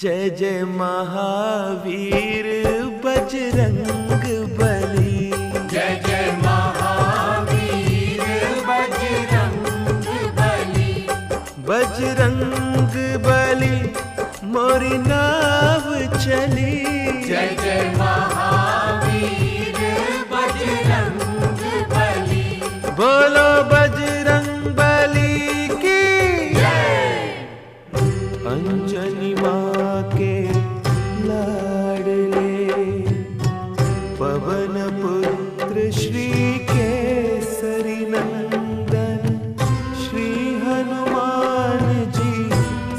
जय जय महावीर बजरंग बली। जय जय महावीर बजरंग बली। बजरंग बली मोरी नाव चली। जय जय महावीर बजरंग बली। बोलो बजरंग बली की जय। अंजनी माँ के लाडले पवन पुत्र श्री केसरी नंदन श्री हनुमान जी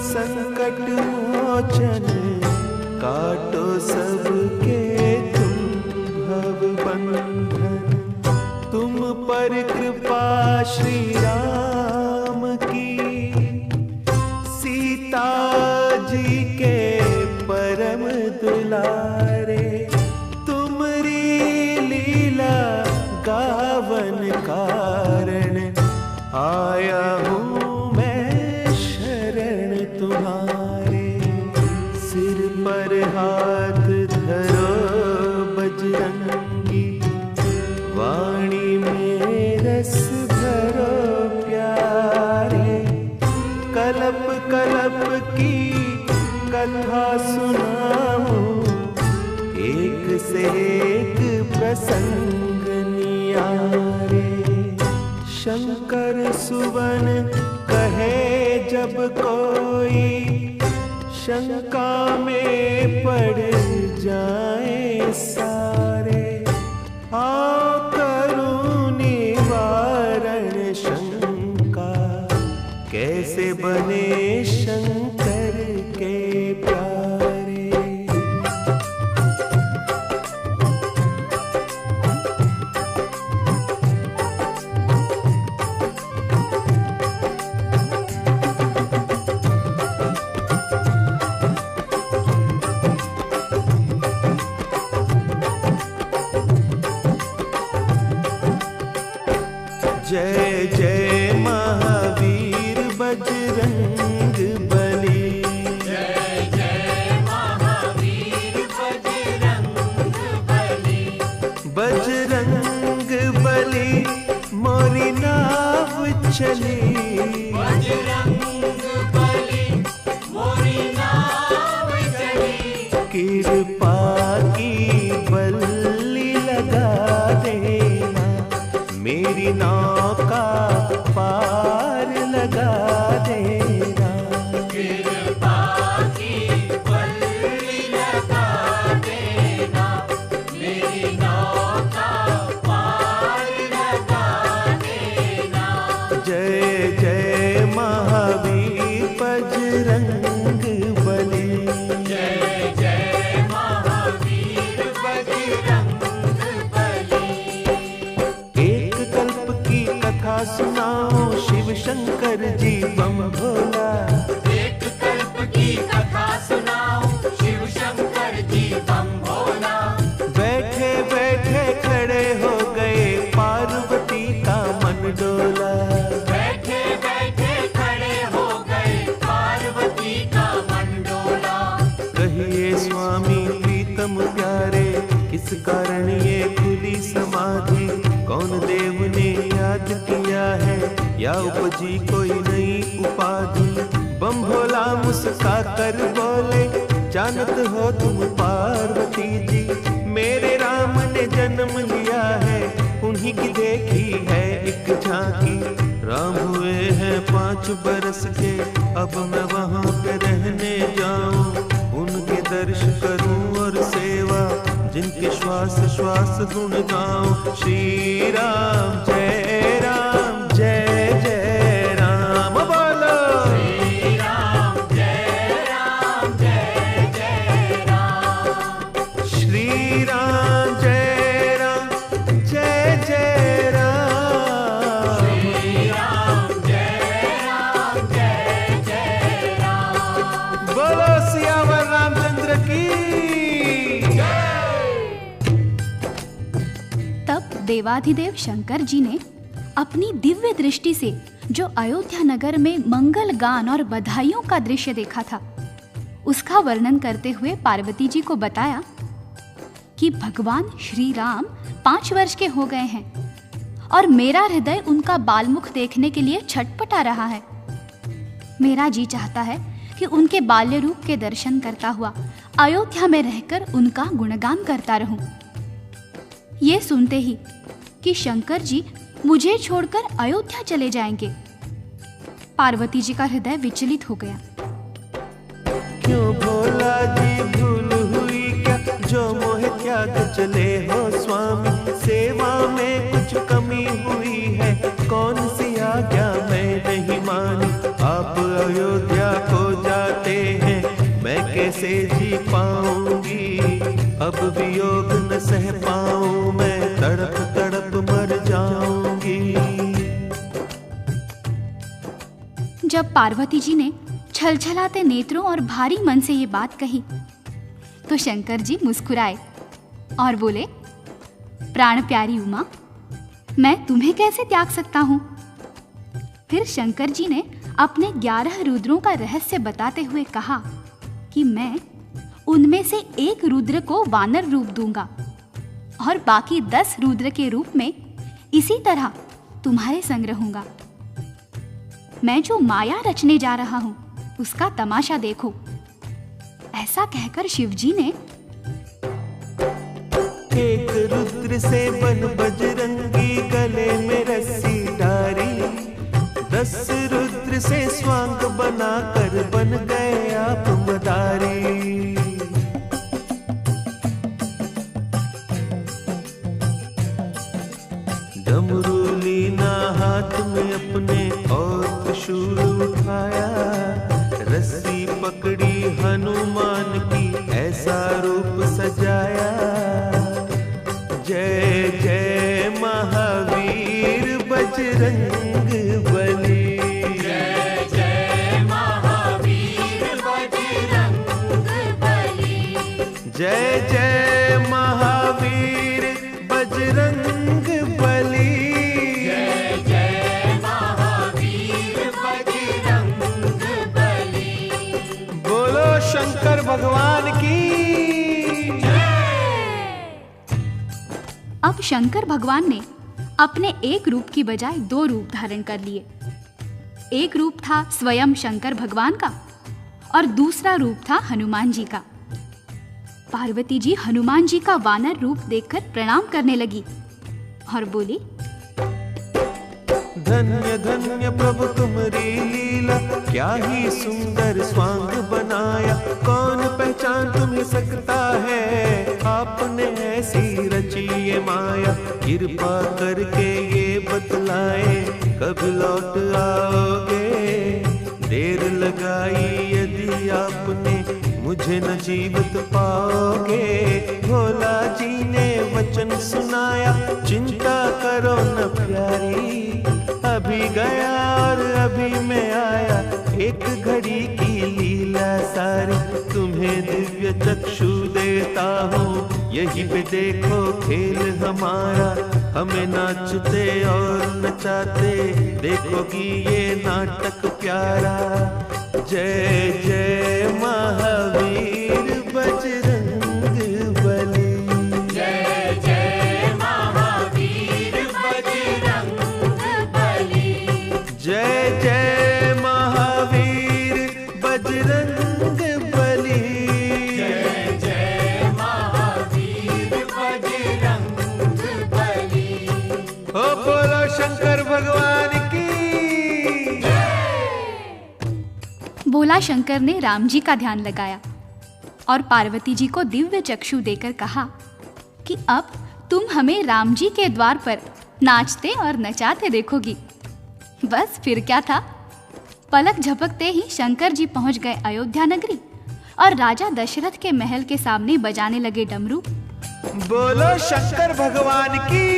संकट मोचन काटो सबके तुम भव बंधन। तुम पर कृपा श्री राम की सीता जी के परम दुलारे। तुमरी लीला गावन कारण आया हूँ मैं शरण तुम्हारे। सिर पर हाथ धरो बजरंगी वाणी में रस भरो प्यारे। कलप कलप की कथा सुनाऊं एक से एक प्रसंग नियारे। शंकर सुवन कहे जब कोई शंका में पड़ जाए सारे। आओ करूं निवारण शंका कैसे बने शंकर के प्यारे। जय जय महावीर बजरंग बली। जय जय महावीर बजरंग बली। बजरंग बली मोरी नाव चली। बजरंग बली मोरी नाव चली। कृपा की बल्ली लगा देना मेरी नौका पार लगा देना। कृपा की बल्ली लगा देना मेरी नौका पार लगा देना। जय जय महावीर बजरंग बली। जय जय महावीर बजरंग बली। एक कल्प की कथा सुनाओ शिव शंकर जी बम भोला। एक कल्प की कथा सुनाओ शिव शंकर जी बम भोला। बैठे बैठे खड़े हो गए पार्वती का मन डोला। बैठे बैठे खड़े हो गए पार्वती का मन डोला। कहिए स्वामी प्रीतम प्यारे किस कारण ये खुली समाधि। कौन देव ने याद किया है या उपजी कोई नई उपाधि। बम भोला मुस्का कर बोले जानत हो तुम पार्वती जी। मेरे राम ने जन्म लिया है उन्हीं की देखी है एक झांकी। राम हुए हैं 5 बरस के अब मैं वहां पे रहने जाऊं। उनके दर्श करूं और सेवा जिनके श्वास श्वास गुण गाऊं। श्री राम जय राम जय जय राम बोलो। श्री राम जय राम जय जय राम। श्री राम जय राम जय जय राम। श्री राम जय राम जय जय राम। बोलो सियावर रामचंद्र की तब देवाधिदेव शंकर जी ने अपनी दिव्य दृष्टि से जो अयोध्या नगर में मंगल गान और बधाइयों का दृश्य देखा था उसका वर्णन करते हुए पार्वती जी को बताया कि भगवान श्री राम 5 वर्ष के हो गए हैं और मेरा हृदय उनका बालमुख देखने के लिए छटपटा रहा है। मेरा जी चाहता है कि उनके बाल्य रूप के दर्शन करता हुआ अयोध्या में रहकर उनका गुणगान करता रहूं। ये सुनते ही कि शंकर जी मुझे छोड़कर अयोध्या चले जाएंगे, पार्वती जी का हृदय विचलित हो गया। क्यों भोला जी भूल हुई क्या, जो मोह त्याग चले हो स्वामी, सेवा में कुछ कमी हुई है, कौन सी आज्ञा मैं नहीं मानी, आप अयोध्या को जाते हैं, मैं कैसे जी पाऊंगी, अब वियोग न सह पाऊं, मैं तड़प तड़प मर जाऊंगी। जब पार्वती जी ने छलछलाते नेत्रों और भारी मन से ये बात कही तो शंकर जी मुस्कुराए और बोले, प्राण प्यारी उमा, मैं तुम्हें कैसे त्याग सकता हूं? फिर शंकर जी ने अपने 11 रुद्रों का रहस्य बताते हुए कहा कि मैं उनमें से एक रुद्र को वानर रूप दूंगा और बाकी 10 रुद्र के रूप में इसी तरह तुम्हारे संग रहूंगा। मैं जो माया रचने जा रहा हूं उसका तमाशा देखो। ऐसा कहकर शिवजी ने एक रुद्र से बन बजरंगी, गले में रस्सी डारी, 10 रुद्र से स्वांग बनाकर बन गए आप मदारी। डमरू लीना हाथ में अपने और त्रिशूल उठाया, रस्सी पकड़ी हनुमान की ऐसा रूप सजाया। जय जय महावीर बजरंग बली, जय जय महावीर बजरंग बली, जय जय महावीर बजरंग बली, जय जय महावीर बजरंग बली। बोलो शंकर भगवान की। अब शंकर भगवान ने अपने एक रूप की बजाय 2 रूप धारण कर लिए। एक रूप था स्वयं शंकर भगवान का और दूसरा रूप था हनुमान जी का। पार्वती जी हनुमान जी का वानर रूप देखकर प्रणाम करने लगी और बोली, धन्य धन्य प्रभु तुम्हारी लीला, क्या ही सुंदर स्वांग बनाया, कौन पहचान तुम्हें सकता है, आपने ऐसी रची ये माया, कृपा करके ये बतलाए, कब लौट आओगे, देर लगाई यदि आपने, मुझे न जीवित पाओगे। भोला जी ने वचन सुनाया, चिंता करो न प्यारी, अभी गया और अभी मैं आया, एक घड़ी की लीला सारी, तुम्हें दिव्य चक्षु देता हूँ, यही पे देखो खेल हमारा, हमें नाचते और नचाते देखोगी ये नाटक प्यारा। जय जय महावीर बजरंग बली, जय जय महावीर बजरंग बली, जय जय महावीर बजरंग बली, जय जय महावीर बजरंग बली। ओ बोलो शंकर भगवान की। बोला शंकर ने राम जी का ध्यान लगाया और पार्वती जी को दिव्य चक्षु देकर कहा कि अब तुम हमें राम जी के द्वार पर नाचते और नचाते देखोगी। बस फिर क्या था, पलक झपकते ही शंकर जी पहुंच गए अयोध्या नगरी और राजा दशरथ के महल के सामने बजाने लगे डमरू। बोलो शंकर भगवान की।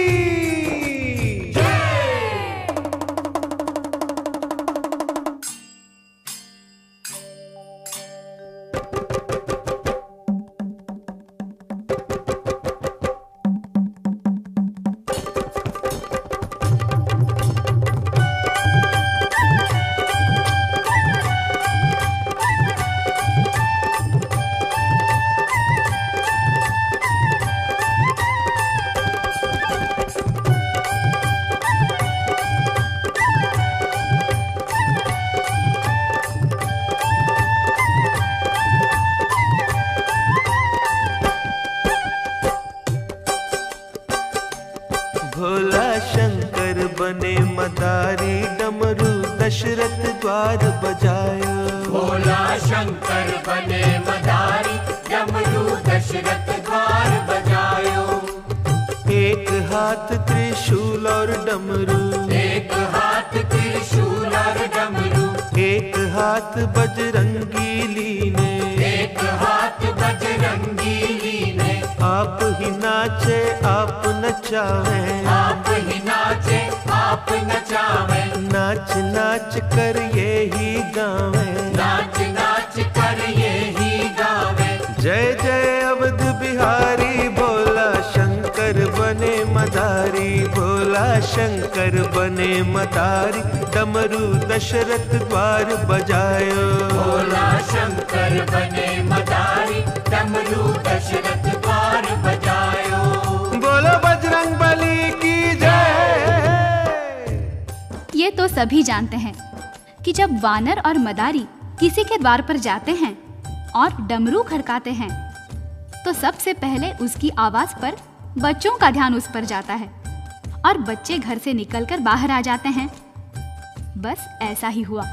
दशरथ द्वार बजायो। भोला शंकर बने मदारी, डमरू दशरथ द्वार बजायो। एक हाथ त्रिशूल और डमरू, एक हाथ त्रिशूल और डमरू, एक हाथ बजरंगी लीने, एक हाथ बजरंगी लीने। आप ही नाचे आप नचावे, आप ही नाचे आप नचावे, नाच नाच कर ये ही गावे। नाच नाच कर ये ही गावे। जय जय अवध बिहारी, भोला शंकर बने मदारी, भोला शंकर बने मदारी, डमरू दशरथ द्वार बजायो। भोला शंकर बने मदारी, डमरू दशरथ द्वार बजायो। बोलो बजरंग बली की जय। ये तो सभी जानते हैं कि जब वानर और मदारी किसी के द्वार पर जाते हैं और डमरू खड़काते हैं तो सबसे पहले उसकी आवाज पर बच्चों का ध्यान उस पर जाता है और बच्चे घर से निकलकर बाहर आ जाते हैं। बस ऐसा ही हुआ।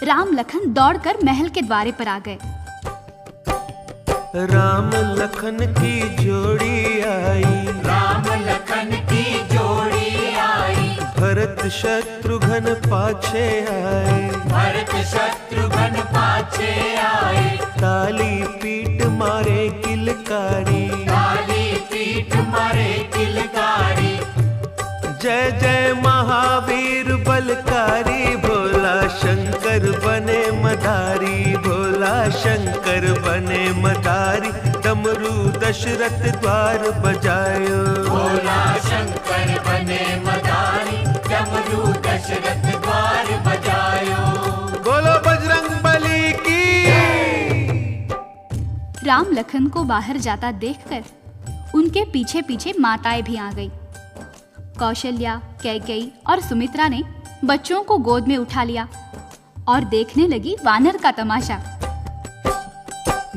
राम लखन दौड़कर महल के द्वारे पर आ गए। राम लखन की जोड़ी आई, राम लखन की जोड़ी आई, भरत शत्रुघ्न पाछे आए, भरत शत्रुघ्न पाछे आए। ताली पीट मारे किलकारी, काली पीठ मारे किलकारी। जय जय महावीर बलकारी, भोला शंकर बने मदारी, भोला शंकर बने मदारी, डमरू दशरथ द्वार बजायो। भोला शंकर बने मदारी, डमरू दशरथ द्वार बजायो। बोलो बजरंग बली की। राम लखन को बाहर जाता देखकर उनके पीछे पीछे माताएं भी आ गई। कौशल्या, कैकेयी और सुमित्रा ने बच्चों को गोद में उठा लिया और देखने लगी वानर का तमाशा।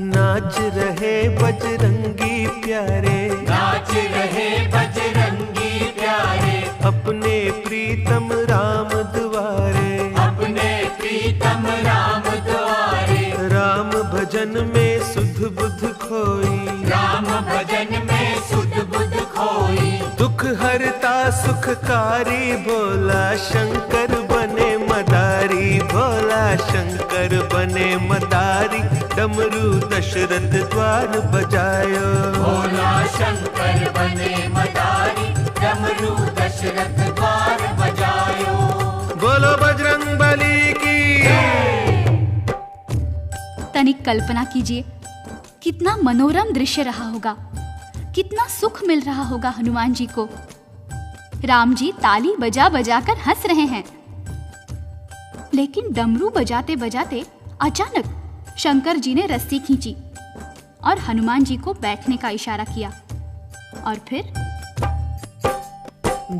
नाच रहे बजरंगी प्यारे, नाच रहे बजरंगी प्यारे, अपने प्रीतम राम द्वारे, अपने प्रीतम राम द्वारे। राम भजन में सुध बुध खोई, राम भजन में सुध बुध खोई। दुख हरता सुखकारी, भोला शंकर बने मदारी, भोला शंकर बने मदारी, डमरू दशरथ द्वार बजायो। भोला शंकर बने मदारी, डमरू दशरथ द्वार बजायो। बोलो बजरंग बली की। तनिक कल्पना कीजिए कितना मनोरम दृश्य रहा होगा, कितना सुख मिल रहा होगा हनुमान जी को। राम जी ताली बजा बजा कर हंस रहे हैं, लेकिन डमरू बजाते बजाते अचानक शंकर जी ने रस्सी खींची और हनुमान जी को बैठने का इशारा किया और फिर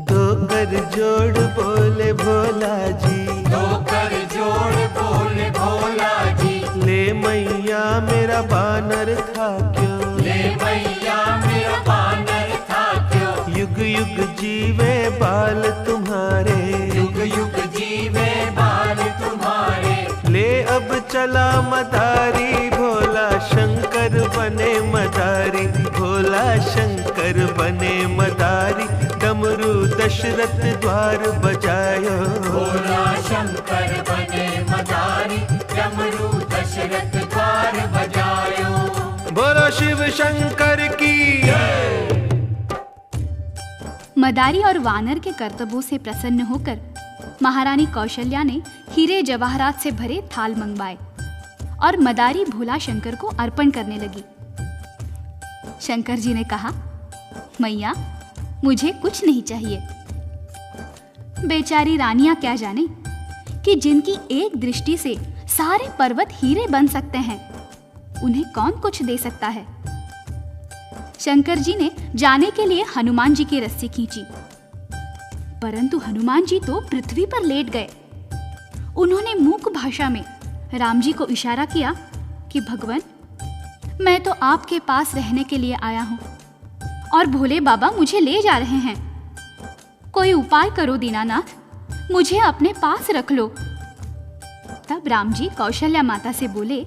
दो कर जोड़ बोले भोला जी, दो कर जोड़ बोले भोला जी। ले मैया मेरा बानर था क्यों, ले मैया मेरा बानर था क्यों। युग युग जीवे बाल तुम्हारे, युग युग जीवे बाल तुम्हारे। ले अब चला मदारी, भोला शंकर बने मदारी, भोला शंकर बने मदारी, डमरू दशरथ द्वार बजायो। भोला शंकर बने मदारी, डमरू दशरथ द्वार बजायो। बोलो शिव शंकर की। मदारी और वानर के कर्तव्यों से प्रसन्न होकर महारानी कौशल्या ने हीरे जवाहरात से भरे थाल मंगवाए और मदारी भोला शंकर को अर्पण करने लगी। शंकर जी ने कहा, मैया मुझे कुछ नहीं चाहिए। बेचारी रानियां क्या जाने कि जिनकी एक दृष्टि से सारे पर्वत हीरे बन सकते हैं, उन्हें कौन कुछ दे सकता है। शंकर जी ने जाने के लिए हनुमान जी की रस्सी खींची, परंतु हनुमान जी तो पृथ्वी पर लेट गए। उन्होंने मूक भाषा में राम जी को इशारा किया कि भगवान, मैं तो आपके पास रहने के लिए आया हूं और भोले बाबा मुझे ले जा रहे हैं। कोई उपाय करो दीनानाथ, मुझे अपने पास रख लो। तब राम जी कौशल्या माता से बोले,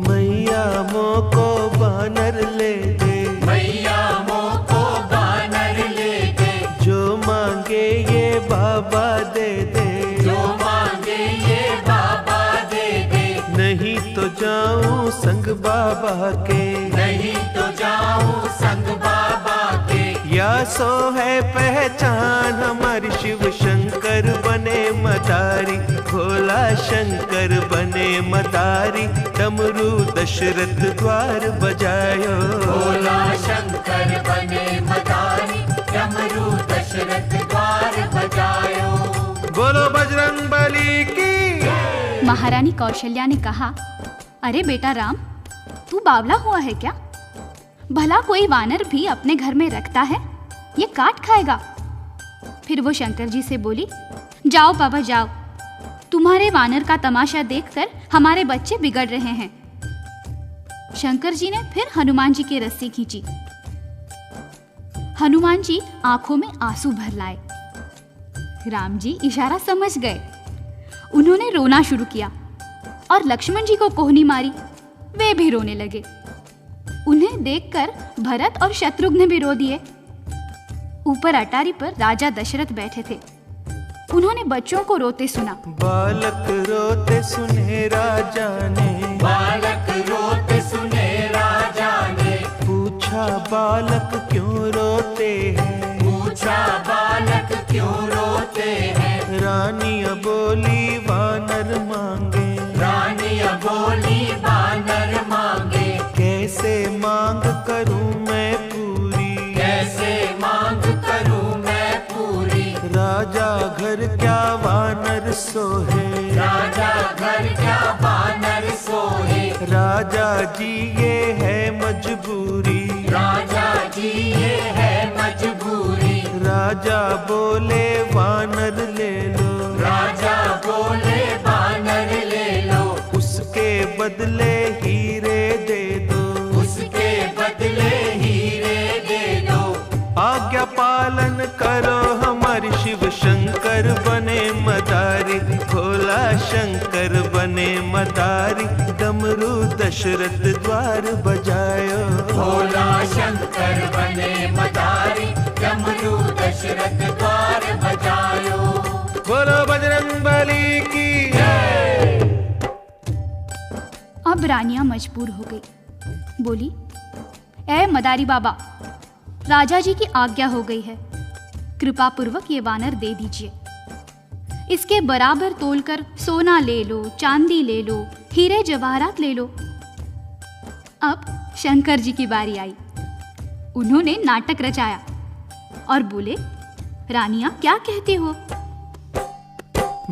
मैया मोको बानर ले दे, मैया मोको बानर ले दे, जो मांगे ये बाबा दे दे, जो मांगे ये बाबा दे दे, नहीं तो जाऊं संग बाबा के, नहीं तो जाऊं संग बाबा के। या सो है पहचान हमारी शिव शंकर बने मदारी, भोला शंकर बने मदारी, डमरू दशरथ द्वार बजायो, भोला शंकर बने मदारी, डमरू दशरथ द्वार बजायो। बोलो बजरंग बली की। महारानी कौशल्या ने कहा, अरे बेटा राम, तू बावला हुआ है क्या? भला कोई वानर भी अपने घर में रखता है? ये काट खाएगा। फिर वो शंकर जी से बोली, जाओ बाबा जाओ, तुम्हारे वानर का तमाशा देखकर हमारे बच्चे बिगड़ रहे हैं। शंकर जी ने फिर हनुमान जी की रस्सी खींची। हनुमान जी आंखों में आंसू भर लाए। राम जी इशारा समझ गए। उन्होंने रोना शुरू किया और लक्ष्मण जी को कोहनी मारी। वे भी रोने लगे। उन्हें देखकर भरत और शत्रुघ्न भी रो दिए। ऊपर अटारी पर राजा दशरथ बैठे थे। उन्होंने बच्चों को रोते सुना। बालक रोते सुने राजा ने, बालक रोते सुने राजा ने, पूछा बालक क्यों रोते हैं, पूछा बालक क्यों रोते हैं। रानिया बोली वानर मांगे, रानिया बोली वानर मांगे, कैसे मांग करूं मैं पूरी, कैसे मांग करूं मैं पूरी। राजा घर क्या वानर सोहे, राजा घर क्या वानर सोहे, राजा जी ये है मजबूरी, राजा जी ये है मजबूरी। राजा बोले वानर ले लो, राजा बोले वानर ले लो, उसके बदले हीरे दे दो, उसके बदले हीरे दे दो। आज्ञा पालन करो हमारी शिव शंकर बने मदारी, भोला शंकर बने मदारी, डमरू दशरथ द्वार बजायो, भोला शंकर बने मदारी, डमरू दशरथ द्वार बजायो। बोलो बजरंग बली की। अब रानियां मजबूर हो गई। बोली, ऐ मदारी बाबा, राजा जी की आज्ञा हो गई है, कृपा पूर्वक ये वानर दे दीजिए। इसके बराबर तोलकर सोना ले लो, चांदी ले लो, हीरे जवाहरात ले लो। अब शंकर जी की बारी आई। उन्होंने नाटक रचाया और बोले, रानियां क्या कहती हो?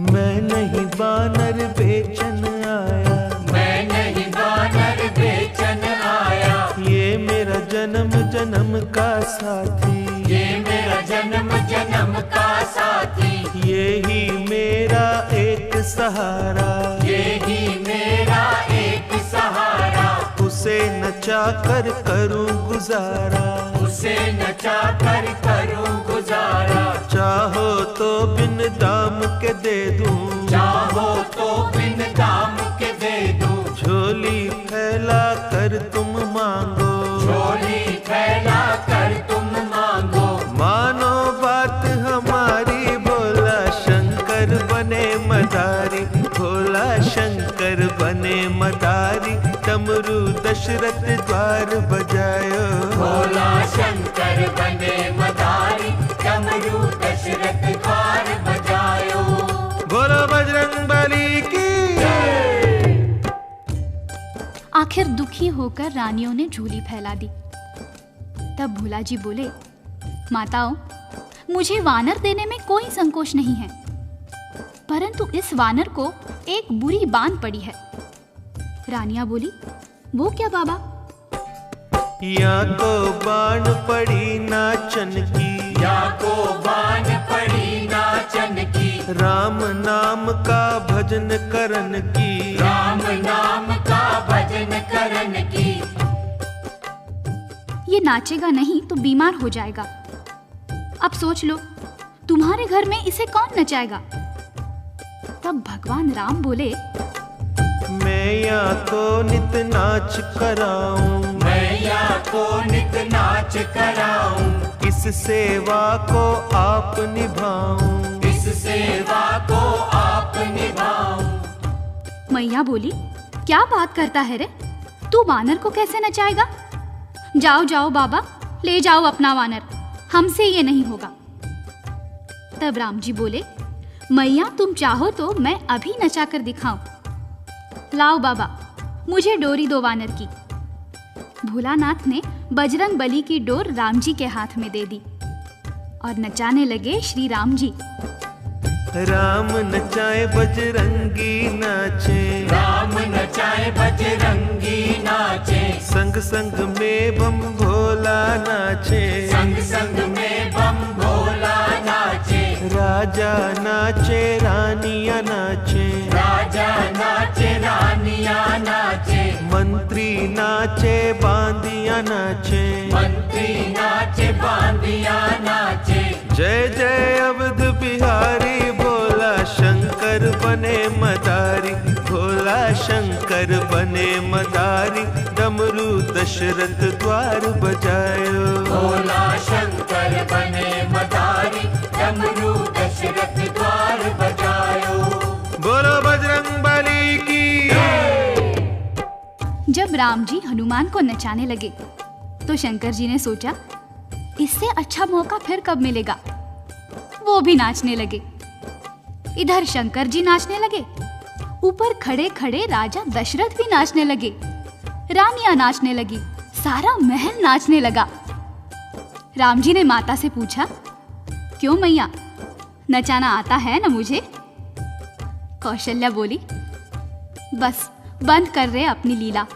मैं नहीं वानर बेचन आया, मैं नहीं वानर बेचन आया, ये मेरा जन्म जन्म का साथी, ये मेरा जन्म जन्म का साथी, ये ही मेरा एक सहारा, ये ही मेरा एक सहारा। उसे नचा कर करूं गुजारा, उसे नचा कर करूं गुजारा। चाहो तो बिन दाम के दे दूं, चाहो तो बिन दाम के दे दूं, झोली फैला कर तुम मांगो, झोली फैला कर तुम मांगो। मानो बात हमारी, भोला शंकर बने मदारी, भोला शंकर बने मदारी, डमरू दशरथ द्वार बजायो, भोला शंकर बने मदारी, डमरू दशरथ द्वार बजायो। बोलो बजरंग बली की। आखिर दुखी होकर रानियों ने झोली फैला दी। तब भोला जी बोले, माताओं, मुझे वानर देने में कोई संकोच नहीं है, परंतु इस वानर को एक बुरी बांध पड़ी है। रानियां बोली, वो क्या बाबा? या को बाण पड़ी नाचन की, या को बाण पड़ी नाचन की, राम नाम का भजन करन की, राम नाम का भजन करन की। ये नाचेगा नहीं तो बीमार हो जाएगा। अब सोच लो, तुम्हारे घर में इसे कौन नचाएगा? तब भगवान राम बोले, मैं या को नित नाच कराऊं, मैया को नित नाच कराऊं, इस सेवा को आप निभाऊं, इस सेवा को आप निभाऊं। मैया बोली, क्या बात करता है रे, तू वानर को कैसे नचाएगा? जाओ जाओ बाबा, ले जाओ अपना वानर, हमसे ये नहीं होगा। तब राम जी बोले, मैया तुम चाहो तो मैं अभी नचा कर दिखाऊं। लाओ बाबा, मुझे डोरी दो वानर की। भोलानाथ ने बजरंग बली की डोर राम जी के हाथ में दे दी और नचाने लगे श्री राम जी। राम नचाए बजरंगी नाचे, राम नचाए बजरंगी नाचे, संग संग में बम भोला नाचे, संग संग में बम भोला नाचे, राजा नाचे रानियां नाचे, राजा नाचे रानियां नाचे, मंत्री नाचे बांदियां नाचे, मंत्री नाचे बांदिया नाचे। जय जय अवध बिहारी, भोला शंकर बने मदारी, भोला शंकर बने मदारी, डमरू दशरथ द्वार बजायो, भोला शंकर बने मदारी, डमरू दशरथ द्वार बजायो। बोलो बजरंग बली की। जब राम जी हनुमान को नचाने लगे तो शंकर जी ने सोचा, इससे अच्छा मौका फिर कब मिलेगा। वो भी नाचने लगे। इधर शंकर जी नाचने लगे, ऊपर खड़े खड़े राजा दशरथ भी नाचने लगे, रानियां नाचने लगी, सारा महल नाचने लगा। राम जी ने माता से पूछा, क्यों मैया, नचाना आता है ना मुझे? कौशल्या बोली, बस बंद कर रहे अपनी लीला,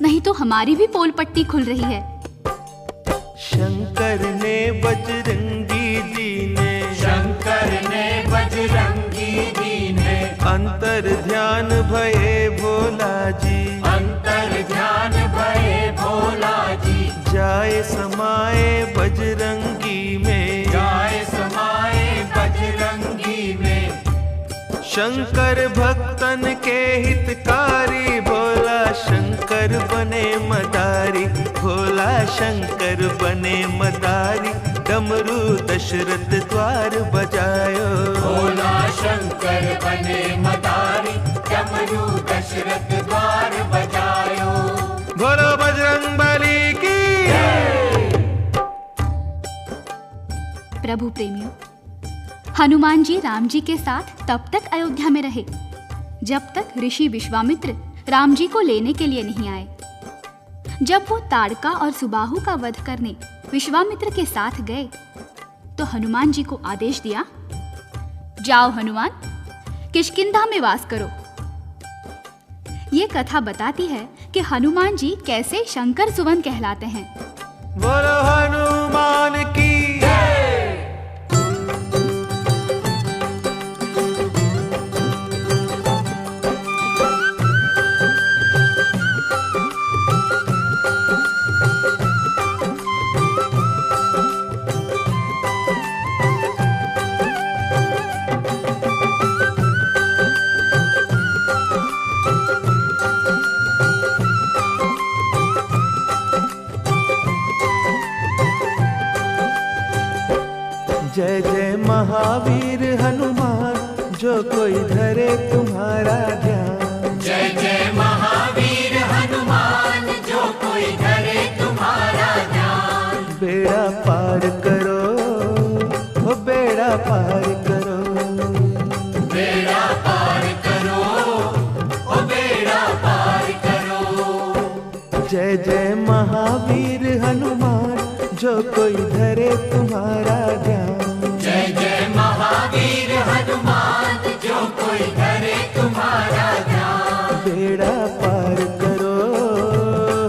नहीं तो हमारी भी पोल पट्टी खुल रही है। शंकर ने बजरंगी जी ने, शंकर ने बजरंगी जी ने, अंतर ध्यान भये भोला जी, अंतर ध्यान भये भोला जी, जाए समाए बजरंगी में, जाए समाए बजरंगी में। शंकर भक्तन के हितकारी, भोला शंकर बने मदारी, भोला शंकर बने मदारी, डमरू दशरथ द्वार बजायो, भोला शंकर बने मदारी, डमरू दशरथ द्वार बजायो। बोलो बजरंग बली की। प्रभु प्रेमियों, हनुमान जी राम जी के साथ तब तक अयोध्या में रहे जब तक ऋषि विश्वामित्र राम जी को लेने के लिए नहीं आए। जब वो ताड़का और सुबाहु का वध करने विश्वामित्र के साथ गए तो हनुमान जी को आदेश दिया, जाओ हनुमान, किष्किंधा में वास करो। ये कथा बताती है कि हनुमान जी कैसे शंकर सुवन कहलाते हैं। बोलो हनुमान की। जय जय महावीर हनुमान, जो कोई धरे तुम्हारा ध्यान, जय जय महावीर हनुमान, जो कोई धरे तुम्हारा ध्यान। बेड़ा पार करो, हो बेड़ा पार करो, बेड़ा पार करो, ओ बेड़ा पार करो। जय जय महावीर हनुमान, जो कोई धरे तुम्हारा ध्यान, जय जय महावीर हनुमान, जो कोई धरे तुम्हारा ध्यान। बेड़ा पार करो,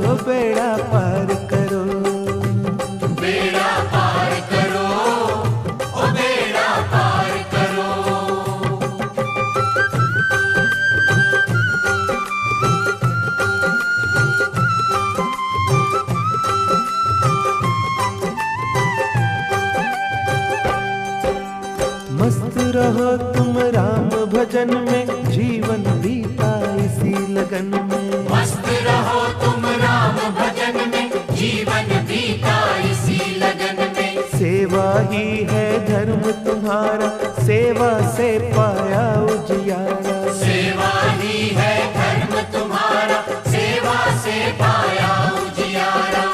हो बेड़ा पार करो, बेड़ा पार करो, ओ बेड़ा पार करो। मस्त रहो तुम राम भज भजन में, जीवन बीता इसी लगन में। मस्त रहो तुम राम भजन में, जीवन बीता इसी लगन में। सेवा ही है धर्म तुम्हारा, सेवा से पाया उजियारा। सेवा ही है धर्म तुम्हारा, सेवा से पाया उजियारा।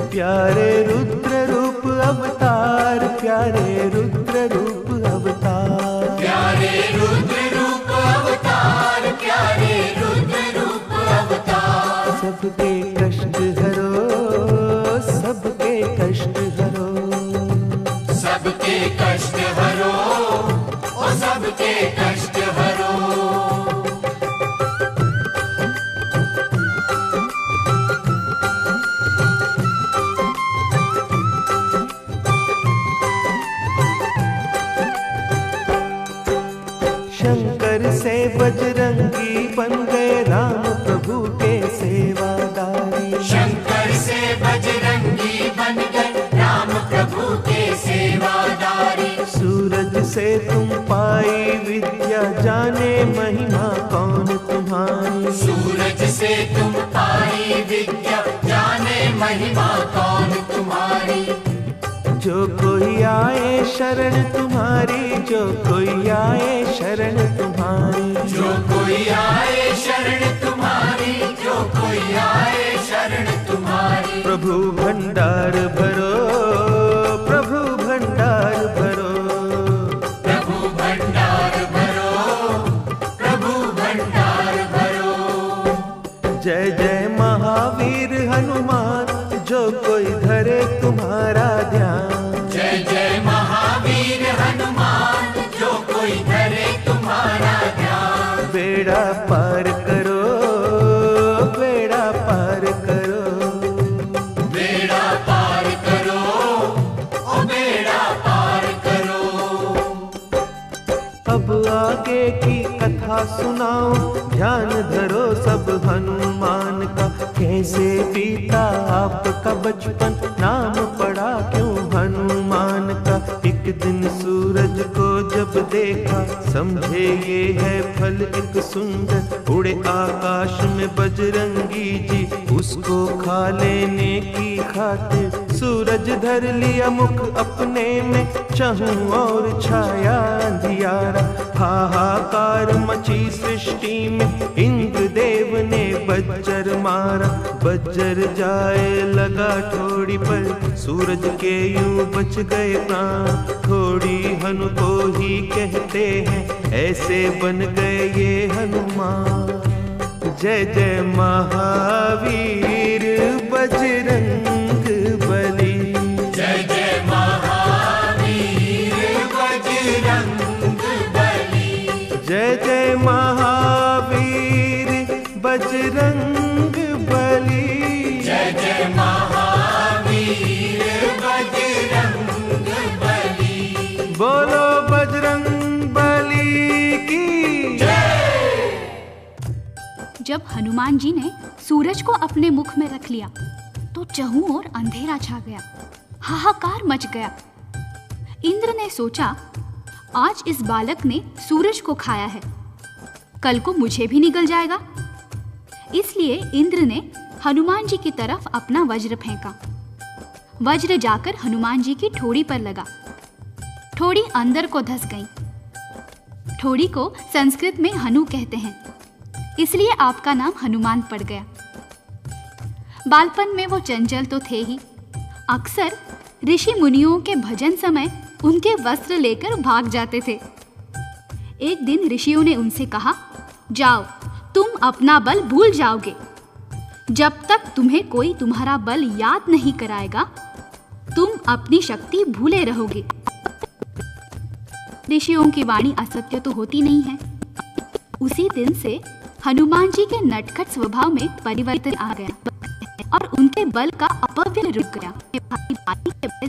प्यारे रुद्र रूप अवतार, प्यारे रुद्र रूप अवतार। प्यारे रुद्र रूप अवतार, प्यारे रुद्र रूप अवतार। सबके कष्ट हरो, सबके कष्ट हरो। सबके कष्ट हरो, ओ सबके कष्ट हरो। शंकर से बजरंगी बन गए राम प्रभु के सेवादारी। शंकर से बजरंगी बन गए राम प्रभु के सेवादारी। सूरज से तुम पाई विद्या, जाने महिमा कौन तुम्हारी। सूरज से तुम पाई विद्या, जाने महिमा कौन तुम्हारी। जो कोई आए शरण तुम्हारी, जो कोई आए शरण तुम्हारी। जो कोई आए शरण तुम्हारी, जो कोई आए शरण तुम्हारी। प्रभु भंडार भरो, प्रभु भंडार भरो। प्रभु भंडार भरो, प्रभु भंडार भरो। जय जय महावीर हनुमान, जो कोई धरे तुम्हारा ध्यान। जय जय महावीर हनुमान, जो कोई धरे तुम्हारा ध्यान। बेड़ा पार करो, बेड़ा पार करो। बेड़ा पार करो, ओ बेड़ा पार करो। अब आगे की कथा सुनाओ, ध्यान धरो सब हनुमान का। कैसे बीता आपका बचपन, नाम पड़ा क्यों हनुमान का। एक दिन सूरज को जब देखा, समझे ये है फल एक सुंदर। उड़े आकाश में बजरंगी जी, उसको खा लेने की खातिर। सूरज धर लिया मुख अपने में, चहूं और छाया अंधियारा। हाहाकार मची सृष्टि में, इंद्र देव ने बज्जर मारा। बज्जर जाए लगा ठोड़ी पर, सूरज के यूं बच गए प्राण। ठोड़ी हनु को ही कहते हैं, ऐसे बन गए ये हनुमान। जय जय महावीर बजरंग बली। जय जय महावीर बजरंग बली। जय जय महावीर बजरंग बली। जय जय महावीर बजरंग बली। बोलो बजरंग बली की जय। जब हनुमान जी ने सूरज को अपने मुख में रख लिया तो चहु ओर अंधेरा छा गया, हाहाकार मच गया। इंद्र ने सोचा, आज इस बालक ने सूरज को खाया है, कल को मुझे भी निगल जाएगा। इसलिए इंद्र ने हनुमान जी की तरफ अपना वज्र फेंका। वज्र जाकर हनुमान जी की ठोड़ी पर लगा। ठोड़ी अंदर को धंस गई। ठोड़ी को संस्कृत में हनु कहते हैं, इसलिए आपका नाम हनुमान पड़ गया। बालपन में वो चंचल तो थे ही, अक्सर ऋषि मुनियों के भजन समय उनके वस्त्र लेकर भाग जाते थे। एक दिन ऋषियों ने उनसे कहा, जाओ, तुम अपना बल भूल जाओगे। जब तक तुम्हें कोई तुम्हारा बल याद नहीं कराएगा, तुम अपनी शक्ति भूले रहोगे। ऋषियों की वाणी असत्य तो होती नहीं है। उसी दिन से हनुमान जी के नटखट स्वभाव में परिवर्तन आ गया और उनके बल का अपव्यय रुक गया।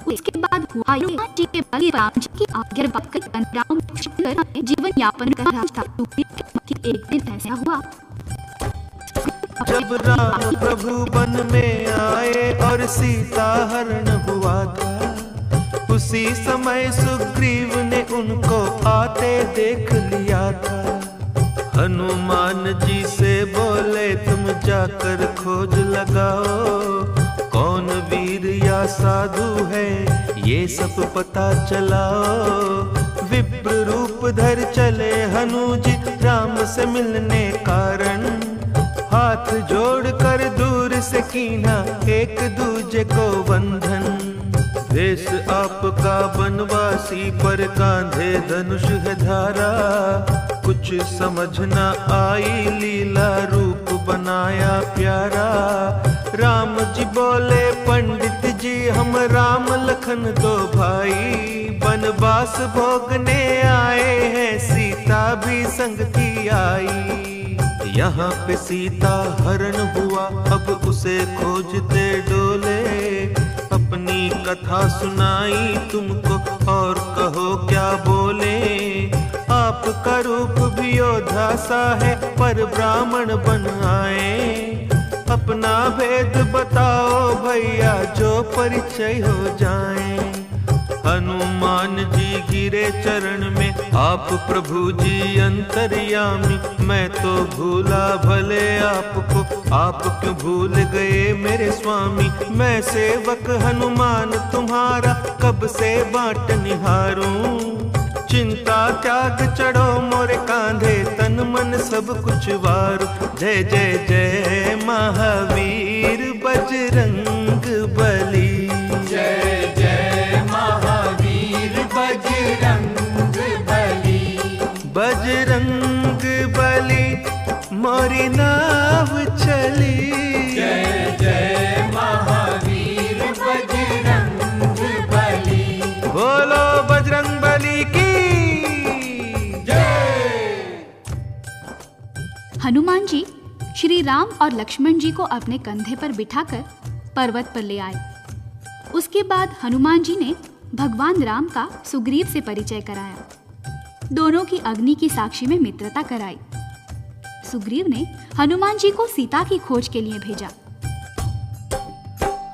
उसके बाद हुआ हनुमान जी के बल राम जी की आज्ञा पाकर जीवन यापन कर रहा था। एक दिन ऐसा हुआ, जब राम प्रभु वन में आए और सीता हरण हुआ था, उसी समय सुग्रीव ने उनको आते देख लिया था। हनुमान जी से बोले तुम जाकर खोज लगाओ, कौन वीर या साधु है ये सब पता चलाओ। विप्र रूप धर चले हनुजी राम से मिलने कारण, हाथ जोड़कर दूर से कीना एक दूजे को बंधन। देश आपका बनवासी पर कांधे धनुष है धारा, कुछ समझ न आई लीला रूप बनाया प्यारा। राम जी बोले पंडित जी हम राम लखन दो भाई, बनवास भोगने आए हैं सीता भी संग की आई। यहाँ पे सीता हरण हुआ अब उसे खोजते डोले, अपनी कथा सुनाई तुमको और कहो क्या बोले। आपका रूप भी योद्धा सा है पर ब्राह्मण बन आए, अपना भेद बताओ भैया जो परिचय हो जाए। हनुमान जी गिरे चरण में आप प्रभु जी अंतर्यामी, मैं तो भूला भले आपको आप क्यों भूल गए मेरे स्वामी। मैं सेवक हनुमान तुम्हारा कब से बाट निहारूं, चिंता त्याग चढ़ो मोरे कांधे तन मन सब कुछ वारू। जय जय जय महावीर बजरंग बली, जय जय महावीर बजरंग बली। बजरंग बली मोरी नाव चली, जय जय महावीर बजरंग बली। बोलो बजरंग बली की हनुमान जी श्री राम और लक्ष्मण जी को अपने कंधे पर बिठाकर पर्वत पर ले आए। उसके बाद हनुमान जी ने भगवान राम का सुग्रीव से परिचय कराया। दोनों की अग्नि की साक्षी में मित्रता कराई। सुग्रीव ने हनुमान जी को सीता की खोज के लिए भेजा।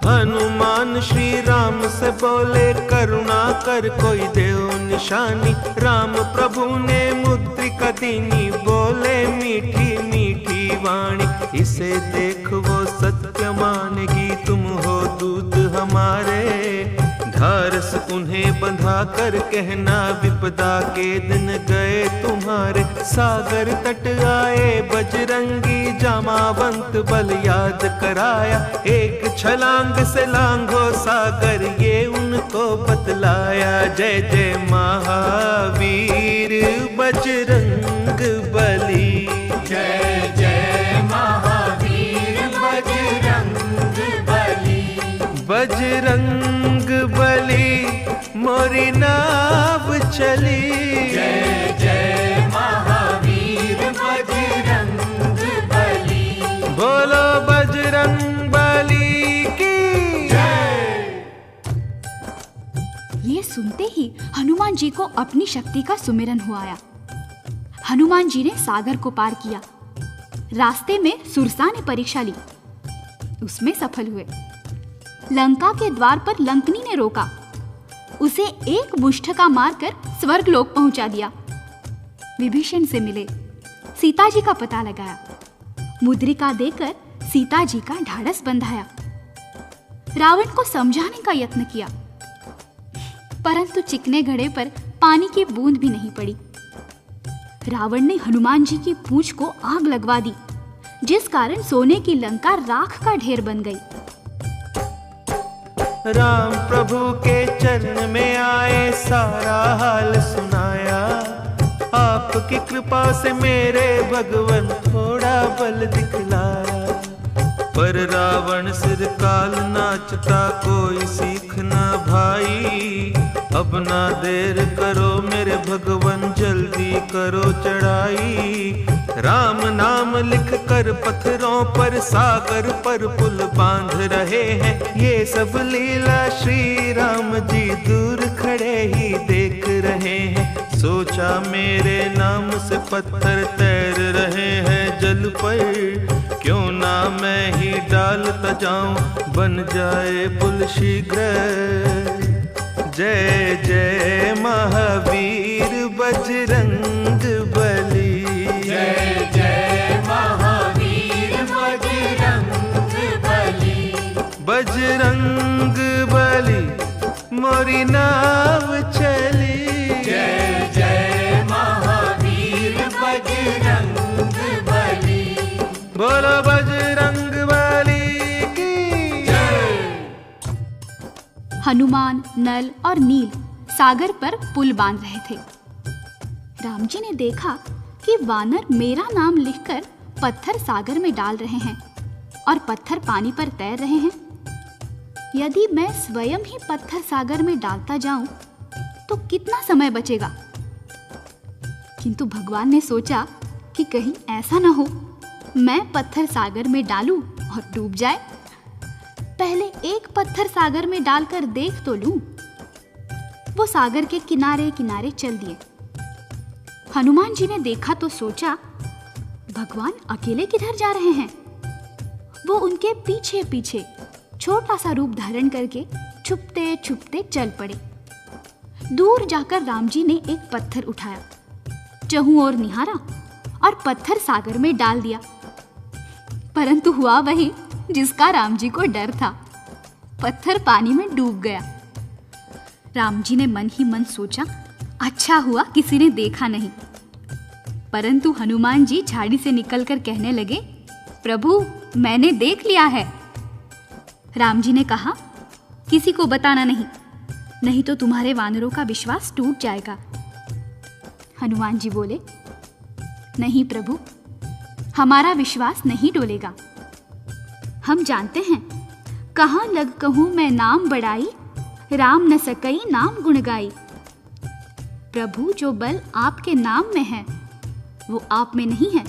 हनुमान श्री राम से बोले करुणा कर कोई देव निशानी। राम प्रभु ने मुद्रिका दीनी, बोले मीठी मीठी वाणी। इसे देख वो सत्य मानेगी, तुम हो दूत हमारे। धारस उन्हें बंधा कर कहना, विपदा के दिन गए तुम्हारे। सागर तट आए बजरंगी, जामावंत बल याद कराया। एक छलांग से लांघो सागर, ये उनको बतलाया। जय जय महावीर बजरंग बली, जय जय महावीर बजरंग बली। बजरंग बली मोरी नाव चली, जय जय महावीर बजरंग बली। बोलो बजरंग बली की जय। ये सुनते ही हनुमान जी को अपनी शक्ति का सुमिरन हुआ आया। हनुमान जी ने सागर को पार किया। रास्ते में सुरसा ने परीक्षा ली, उसमें सफल हुए। लंका के द्वार पर लंकनी ने रोका, उसे एक मुष्ठका मारकर स्वर्गलोक पहुंचा दिया। विभीषण से मिले, सीता जी का पता लगाया। मुद्रिका देकर सीता जी का ढाढ़स बंधाया। रावण को समझाने का यत्न किया, परंतु चिकने घड़े पर पानी की बूंद भी नहीं पड़ी। रावण ने हनुमान जी की पूंछ को आग लगवा दी, जिस कारण सोने की लंका राख का ढेर बन गई। राम प्रभु के चरण में आए, सारा हाल सुनाया। आपकी कृपा से मेरे भगवन थोड़ा बल दिखलाया। पर रावण सिर काल नाचता, कोई सीख ना भाई। अब ना देर करो मेरे भगवन, जल्दी करो चढ़ाई। राम नाम लिख कर पत्थरों पर, सागर पर पुल बांध रहे हैं। ये सब लीला श्री राम जी दूर खड़े ही देख रहे हैं। सोचा मेरे नाम से पत्थर तैर रहे हैं जल पर, क्यों ना मैं ही डालता जाऊं, बन जाए पुल शीघ्र। जय जय महावीर बजरंग बली। जय जय महावीर बजरंग बली। बजरंग बली मोरी नाव चली। जय जय महावीर बजरंग बली। बोलो बजरंग बली की जय। हनुमान, नल और नील सागर पर पुल बांध रहे थे। राम जी ने देखा कि वानर मेरा नाम लिखकर पत्थर सागर में डाल रहे हैं और पत्थर पानी पर तैर रहे हैं। यदि मैं स्वयं ही पत्थर सागर में डालता जाऊं तो कितना समय बचेगा। किंतु भगवान ने सोचा कि कहीं ऐसा न हो मैं पत्थर सागर में डालूं और डूब जाए। पहले एक पत्थर सागर में डालकर देख तो लूं। वो सागर के किनारे किनारे चल दिए। हनुमान जी ने देखा तो सोचा भगवान अकेले किधर जा रहे हैं। वो उनके पीछे पीछे छोटा सा रूप धारण करके छुपते छुपते चल पड़े। दूर जाकर राम जी ने एक पत्थर उठाया, चहुं ओर निहारा और पत्थर सागर में डाल दिया। परंतु हुआ वही जिसका राम जी को डर था। पत्थर पानी में डूब गया। राम जी ने मन ही मन सोचा अच्छा हुआ किसी ने देखा नहीं। परंतु हनुमान जी झाड़ी से निकलकर कहने लगे प्रभु मैंने देख लिया है। राम जी ने कहा किसी को बताना नहीं, नहीं तो तुम्हारे वानरों का विश्वास टूट जाएगा। हनुमान जी बोले नहीं प्रभु, हमारा विश्वास नहीं डोलेगा। हम जानते हैं कहाँ लग कहूँ मैं नाम बढ़ाई, राम न सकई नाम गुण गाई। प्रभु जो बल आपके नाम में है वो आप में नहीं है।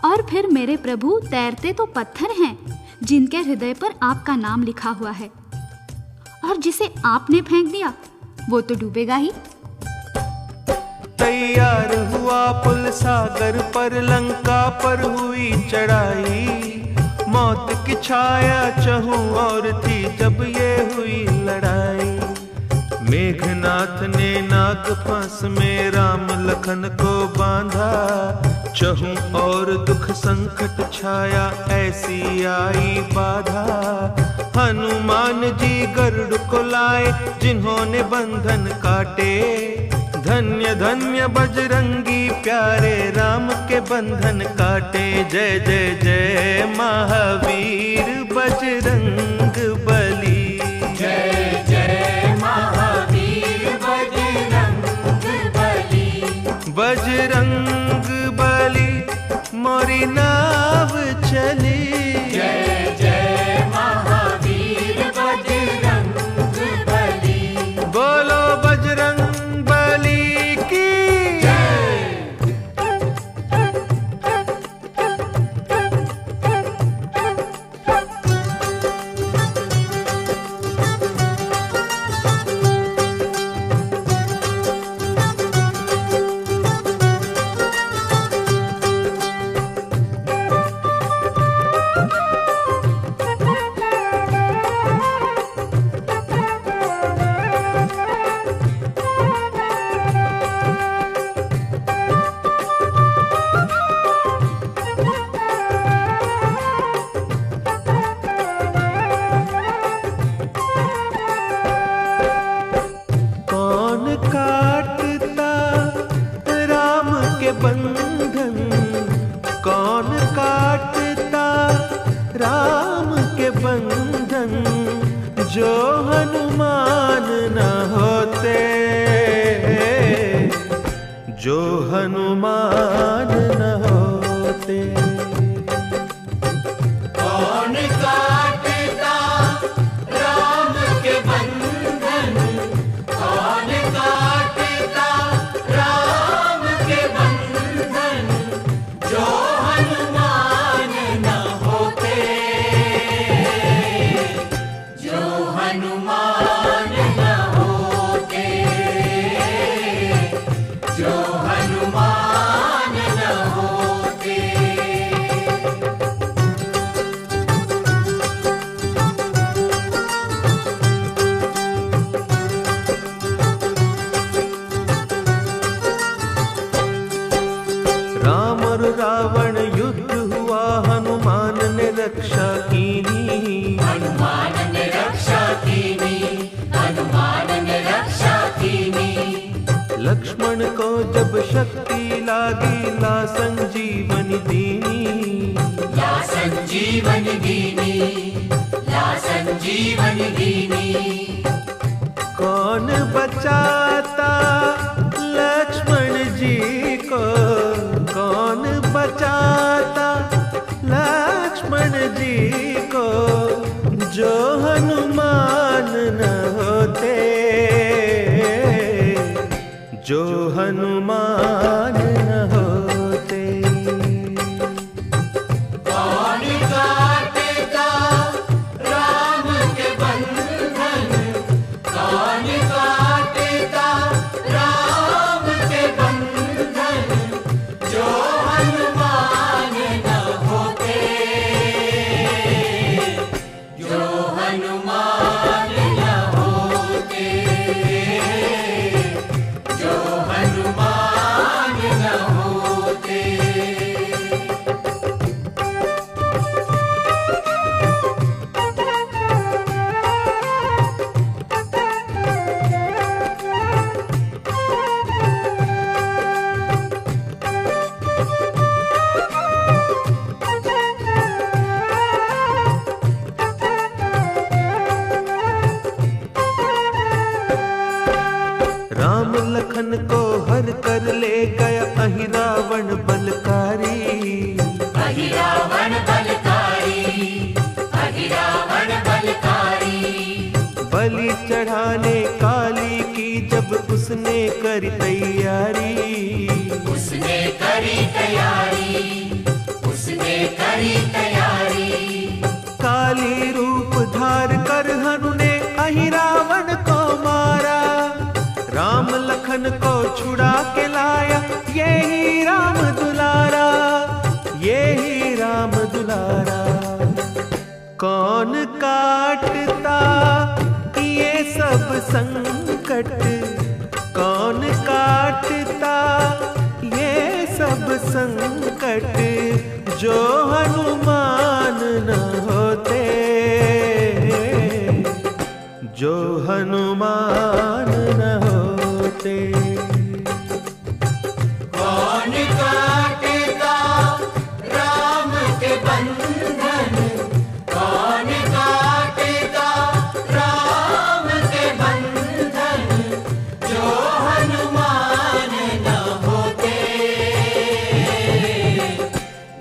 और फिर मेरे प्रभु तैरते तो पत्थर हैं जिनके हृदय पर आपका नाम लिखा हुआ है, और जिसे आपने फेंक दिया वो तो डूबेगा ही। तैयार हुआ पुल सागर पर, लंका पर हुई चढ़ाई। मौत की छाया चहु और थी जब ये हुई लड़ाई। मेघनाथ ने नाग फांस में राम लखन को बांधा। चहु और दुख संकट छाया ऐसी आई बाधा। हनुमान जी गरुड़ को लाए जिन्होंने बंधन काटे। धन्य धन्य बजरंगी प्यारे राम के बंधन काटे। जय जय जय महावीर बजरंग बली। जय जय महावीर बजरंग बली। बजरंग बली मोरी नाव चली। जय जय महावीर बजरंग बली। बोलो बजरंग बली की जय। बंधन कौन काटता राम के बंधन। जो हनुमान न होते, जो हनुमान न होते। कौन काटता राम के बंधन। कौन काटता राम के बंधन। जो हनुमान न होते, जो हनुमान न होते, जो हनुमान न होते। संजीवनी दीनी, ला संजीवनी दीनी, ला संजीवनी दीनी। कौन बचाता लक्ष्मण जी को, कौन बचाता लक्ष्मण जी को, जो हनुमान न होते, जो हनुमान न होते। कौन काटेगा राम के बंधन, कौन काटेगा राम के बंधन, जो हनुमान न होते, जो हनुमान न होते, जो हनुमान न होते। राम लखन को हर कर ले गया अहि रावण बलकारी, अहि रावण बलकारी, अहि रावण बलकारी। बलि चढ़ाने काली की जब उसने करी तैयारी, उसने करी तैयारी, उसने करी तैयारी। काली रूप धार कर हनु ने अहि रावण को मारा, राम लखन को छुड़ा के लाया, यही राम दुलारा, यही राम दुलारा। कौन काटता ये सब संकट, कौन काटता ये सब संकट, जो हनुमान न होते, जो हनुमान न होते। कौन काटेगा राम के बंधन, कौन काटेगा राम के बंधन, जो हनुमान न होते,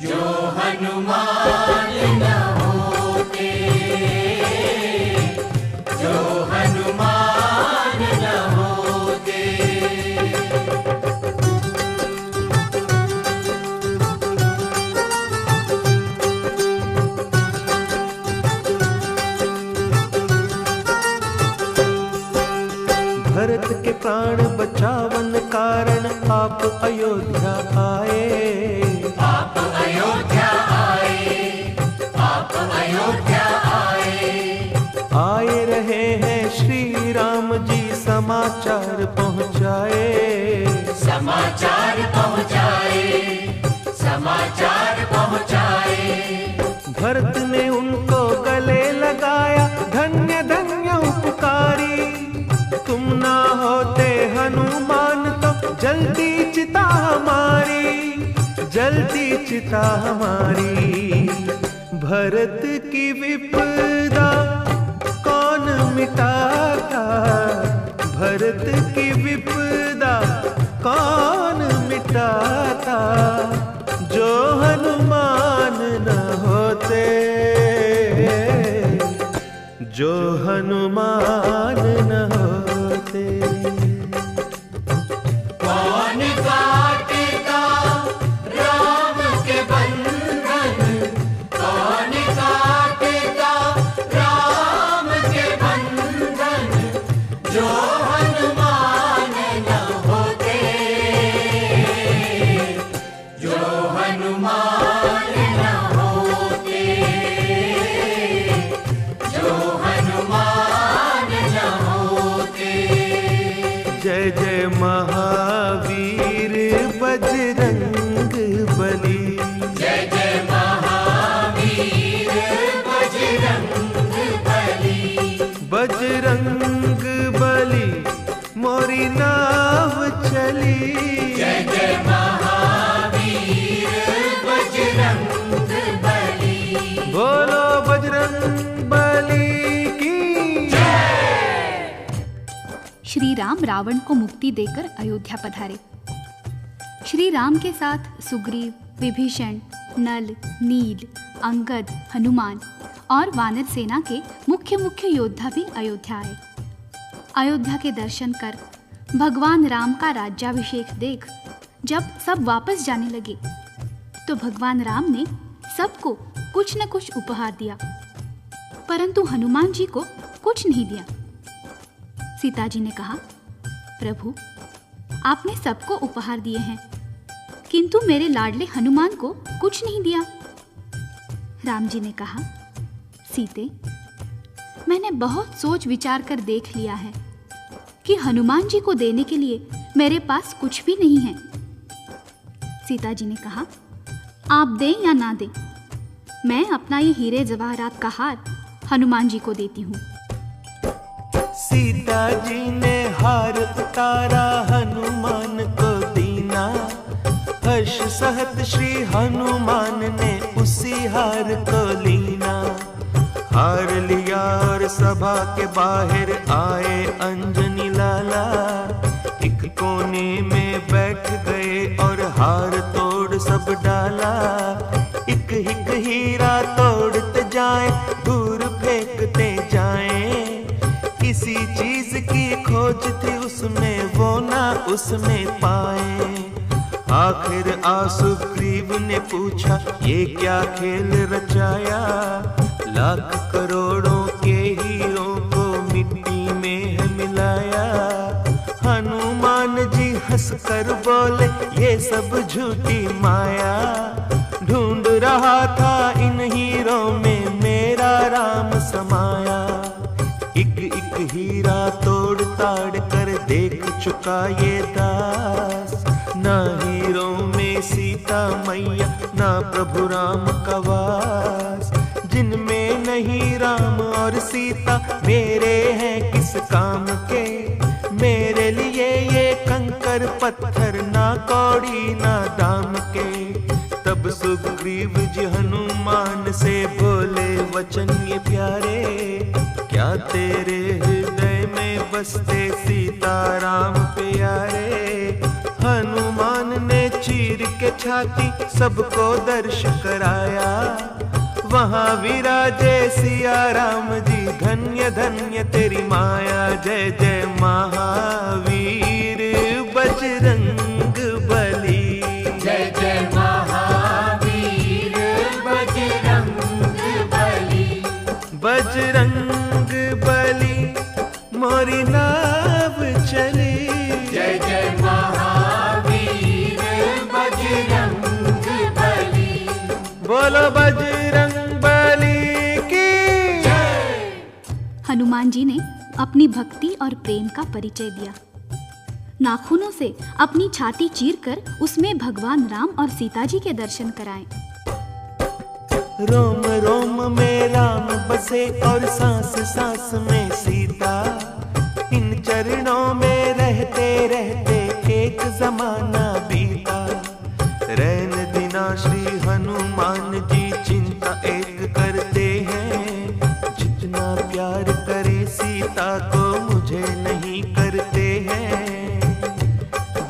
जो हनुमान न होते, जो हनुमान न होते। भरत के प्राण बचावन कारण आप अयोध्या आए, आप अयोध्या आए, आप अयोध्या आए। आए रहे हैं श्री राम जी समाचार पहुँचाए, समाचार पहुँचाए, समाचार पहुँचाए। भरत ने उनको गले लगाया, धन्य धन्य उपकारी, तुम ना होते हनुमान तो जल्दी चिता हमारी, जल्दी चिता हमारी। भरत की विपदा कौन मिटाता, भरत की विपदा कौन मिटाता, जो हनुमान न होते, जो हनुमान न होते। कौन काटेगा राम के बंधन, कौन काटेगा राम के बंधन, जो हनुमान न होते, जो हनुमान न होते, जो हनुमान न बोलो बजरंग बली की। श्री राम रावण को मुक्ति देकर अयोध्या पधारे। श्री राम के साथ सुग्रीव, विभीषण, नल, नील, अंगद, हनुमान और वानर सेना के मुख्य मुख्य योद्धा भी अयोध्या आए। अयोध्या के दर्शन कर, भगवान राम का राज्याभिषेक देख जब सब वापस जाने लगे तो भगवान राम ने सबको कुछ न कुछ उपहार दिया, परंतु हनुमान जी को कुछ नहीं दिया। सीता जी ने कहा, प्रभु, आपने सबको उपहार दिए हैं, किंतु मेरे लाडले हनुमान को कुछ नहीं दिया। राम जी ने कहा, सीते, मैंने बहुत सोच विचार कर देख लिया है कि हनुमान जी को देने के लिए मेरे पास कुछ भी नहीं है। सीता जी ने कहा, आप दें या ना दें, मैं अपना ये हीरे जवाहरात का हार हनुमान जी को देती हूँ। सीता जी ने हार उतारा, हनुमान को दीना। हर्ष सहत श्री हनुमान ने उसी हार को लीना। हार लिया और सभा के बाहर आए अंजनी लाला। एक कोने में बैठ गए और हार तोड़ सब डाला। एक एक हीरा तोड़ते जाए, दूर फेंकते जाए। किसी चीज की खोज थी उसमें, वो ना उसमें पाए। आखिर सुग्रीव ने पूछा, ये क्या खेल रचाया। लाख करोड़ों के हीरों को मिट्टी में है मिलाया। हनुमान जी हंसकर बोले, ये सब झूठी माया। ढूंढ रहा था इन हीरों में मेरा राम समाया। एक एक हीरा तोड़ ताड़ कर देख चुका ये दास। ना हीरों में सीता मैया, ना प्रभु राम का वास। जिनमें नहीं राम और सीता, मेरे हैं किस काम के। मेरे लिए ये कंकर पत्थर, ना कौड़ी ना दाम के। तब सुग्रीव जी हनुमान से बोले वचन ये प्यारे। क्या तेरे हृदय में बसते सीता राम प्यारे। हनुमान ने चीर के छाती सबको दर्श कराया। वहाँ विराजे सिया राम जी, धन्य धन्य तेरी माया। जय जय महावीर बजरंग बली। जय जय महावीर बजरंग बली। बजरंग बली मोरी नाव चली। जय जय महावीर बजरंग बली। बोलो बजरंग बली की। हनुमान जी ने अपनी भक्ति और प्रेम का परिचय दिया। नाखूनों से अपनी छाती चीरकर उसमें भगवान राम और सीता जी के दर्शन कराएं। रोम रोम में राम बसे और सांस सांस में सीता। इन चरणों में रहते रहते एक जमाना बीता। रैन दिना श्री हनुमान जी चिंता एक करते हैं। जितना प्यार करे सीता को मुझे नहीं करते हैं।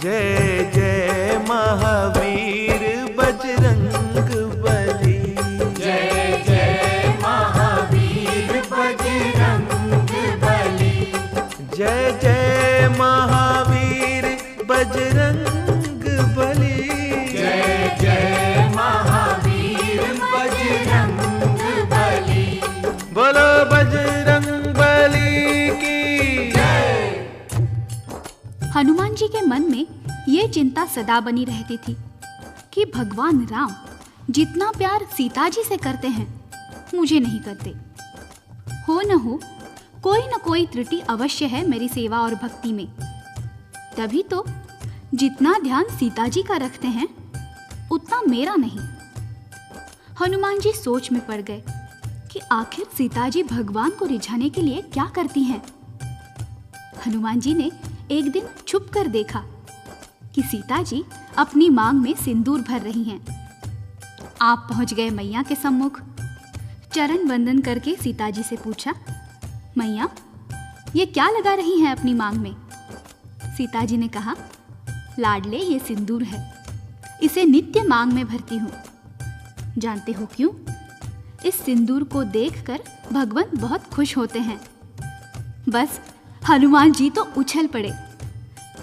जय जय महावीर बजरंग बली। जय जय महावीर बजरंग बली। जय जय महावीर बजरंग बली। जय जय महावीर बजरंग बली। बोलो बजरंग बली की। हनुमान जी के मन में ये चिंता सदा बनी रहती थी कि भगवान राम जितना प्यार सीता जी से करते हैं, मुझे नहीं करते। हो न कोई त्रुटि अवश्य है मेरी सेवा और भक्ति में। तभी तो जितना ध्यान सीता जी का रखते हैं, उतना मेरा नहीं। हनुमान जी सोच में पड़ गए कि आखिर सीता जी भगवान को रिझाने के लिए क्या करती हैं। हनुमान जी ने एक दिन छुप कर देखा कि सीता जी अपनी मांग में सिंदूर भर रही हैं। आप पहुंच गए मैया के सम्मुख। चरण वंदन करके सीता जी से पूछा, मैया ये क्या लगा रही हैं अपनी मांग में? सीता जी ने कहा, लाडले ये सिंदूर है, इसे नित्य मांग में भरती हूँ। जानते हो क्यों? इस सिंदूर को देखकर भगवान बहुत खुश होते हैं। बस हनुमान जी तो उछल पड़े,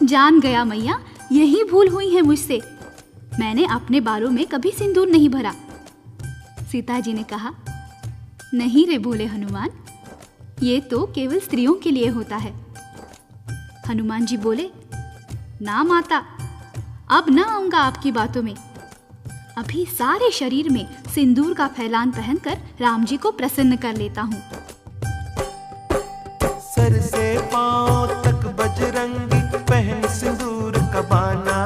जान गया मैया, यही भूल हुई है मुझसे, मैंने अपने बालों में कभी सिंदूर नहीं भरा। सीता जी ने कहा, नहीं रे भोले हनुमान, ये तो केवल स्त्रियों के लिए होता है। हनुमान जी बोले, ना माता, अब ना आऊंगा आपकी बातों में, अभी सारे शरीर में सिंदूर का फैलान पहनकर राम जी को प्रसन्न कर लेता हूँ। सर से पांव तक बजरंगी पहन सिंदूर का बाना,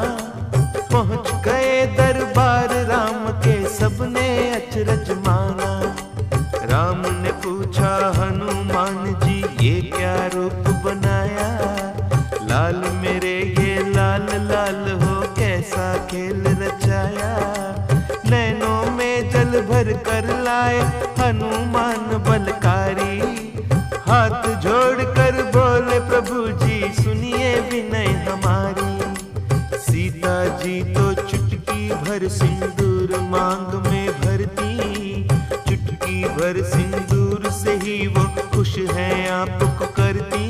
पहुंच गए दरबार राम के, सबने अचरज माना। राम ने पूछा, हनुमान जी ये क्या रूप बनाया? लाल मेरे ये लाल लाल हो, कैसा खेल रचाया? नैनों में जल भर कर लाए हनुमान बलकारी, हाथ जोड़कर बोले प्रभु जी सुनिए विनय हमारी। सीता जी तो चुटकी भर सिंदूर मांग में भरती, चुटकी भर सिंदूर से ही वो खुश हैं आपको करती।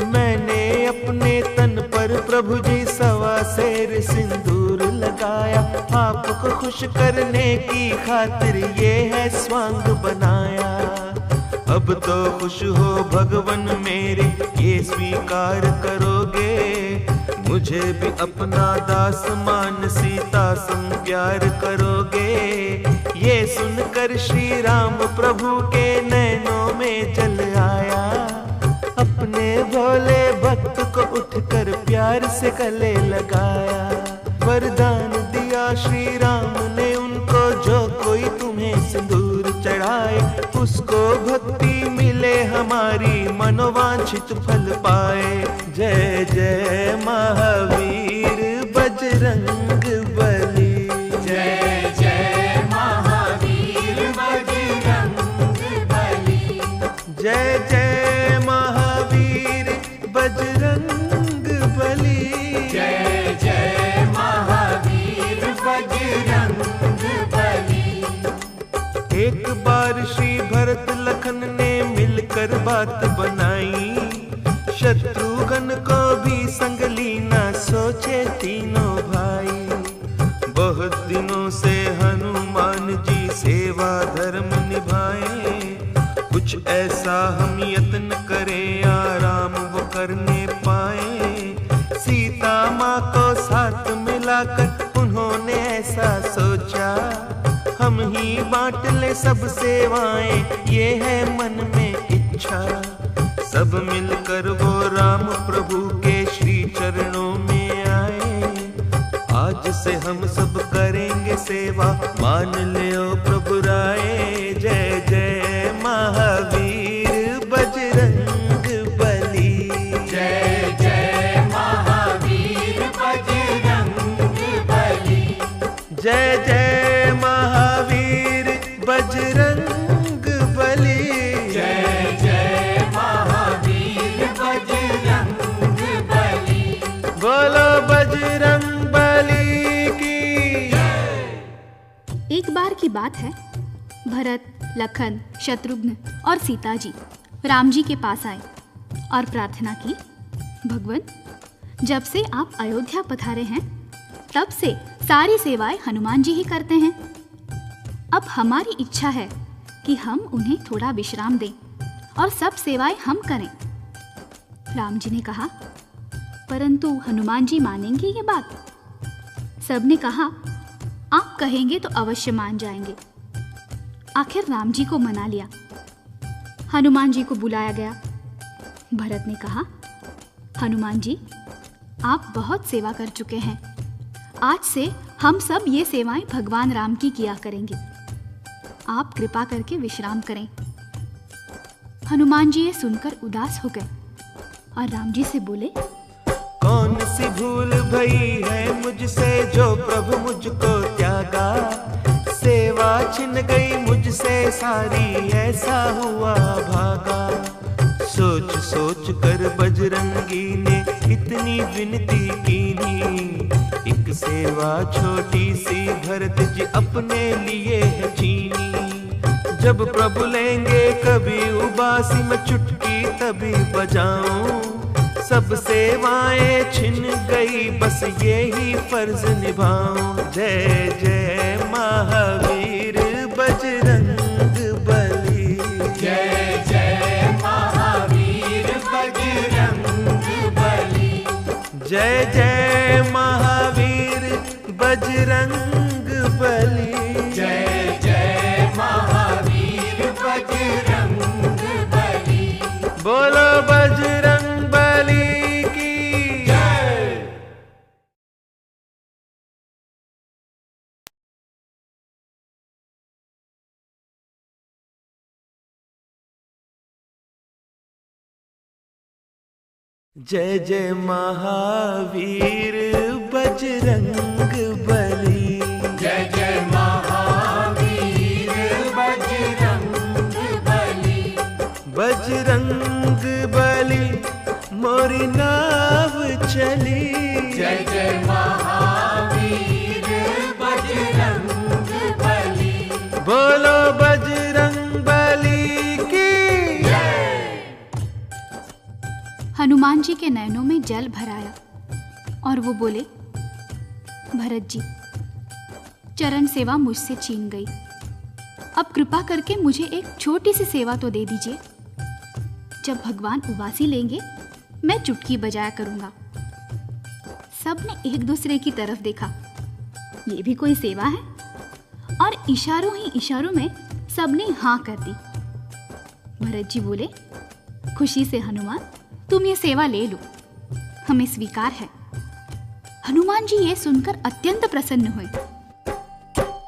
मैंने अपने तन पर प्रभु जी 1.25 सेर सिंदूर लगाया, आपको खुश करने की खातिर ये है स्वांग बनाया। अब तो खुश हो भगवन मेरे, ये स्वीकार करोगे, मुझे भी अपना दास मान सीता संग प्यार करोगे। ये सुनकर श्री राम प्रभु के नैनों में जल आया, अपने भोले भक्त को उठकर प्यार से गले लगाया। वरदान दिया श्री राम ने उनको, जो कोई तुम्हें सिंदूर चढ़ाए, उसको भक्ति मिले हमारी, मनोवांछित फल पाए। जय जय महावीर बजरंग बली, जय जय महावीर बजरंग बली, जय जय महावीर बजरंग बली, जय जय महावीर बजरंग बली। एक बार श्री भरत लखन ने मिलकर बात बनाई, शत्रुघ्न को भी संग लीना सोचे तीनों भाई। बहुत दिनों से हनुमान जी सेवा धर्म निभाए, कुछ ऐसा हम यत्न करें आराम वो करने पाए। सीता माँ को साथ मिलाकर उन्होंने ऐसा सोचा, हम ही बांट ले सब सेवाएं, ये है मन में इच्छा। सब मिलकर वो राम प्रभु के श्री चरणों में आए, आज से हम सब करेंगे सेवा, मान ले ओ प्रभु राय। जय जय महावीर बजरंग बली, जय जय महावीर बजरंग बली, जय जय महावीर बजरंग बली, जय जय महावीर बजरंग बली। बोलो बजरंग बली की। एक बार की बात है, भरत, लखन, शत्रुघ्न और सीता जी राम जी के पास आए और प्रार्थना की, भगवान जब से आप अयोध्या पधारे हैं तब से सारी सेवाएं हनुमान जी ही करते हैं। अब हमारी इच्छा है कि हम उन्हें थोड़ा विश्राम दें और सब सेवाएं हम करें। राम जी ने कहा, परंतु हनुमान जी मानेंगे ये बात? सबने कहा, आप कहेंगे तो अवश्य मान जाएंगे। आखिर राम जी को मना लिया। हनुमान जी को बुलाया गया। भरत ने कहा, हनुमान जी आप बहुत सेवा कर चुके हैं, आज से हम सब ये सेवाएं भगवान राम की किया करेंगे, आप कृपा करके विश्राम करें। हनुमान जी ये सुनकर उदास हो गए और राम जी से बोले, कौन सी भूल भई है मुझसे जो प्रभु मुझको त्यागा। सेवा छिन गई मुझसे सारी, ऐसा हुआ भागा। सोच सोच कर बजरंगी ने इतनी विनती कीनी, एक सेवा छोटी सी भरत जी अपने लिए है चीनी। जब प्रभु लेंगे कभी उबासी, मैं चुटकी तभी बजाऊं। सब सेवाएं छिन गई, बस यही फर्ज निभाऊं। जय जय महावीर बजरंग बली, जय जय महावीर बजरंग बली, जय जय महावीर बजरंग बली, जय जय महावीर बजरंग बली। बोलो बजरंग बली की जय। जय जय महावीर बजरंग बली, जय जय महावीर बजरंग बली, बजरंग बली मोरी नाव चली। जय जय महावीर बजरंग बली। बोलो बजरंग बली की जय। हनुमान जी के नयनों में जल भर आया और वो बोले, भरत जी, चरण सेवा मुझसे छीन गई, अब कृपा करके मुझे एक छोटी सी सेवा तो दे दीजिए। जब भगवान उबासी लेंगे मैं चुटकी बजाया करूंगा। सबने एक दूसरे की तरफ देखा, ये भी कोई सेवा है? और इशारों ही इशारों में सबने हाँ कर दी। भरत जी बोले, खुशी से हनुमान, तुम ये सेवा ले लो, हमें स्वीकार है। हनुमान जी ये सुनकर अत्यंत प्रसन्न हुए।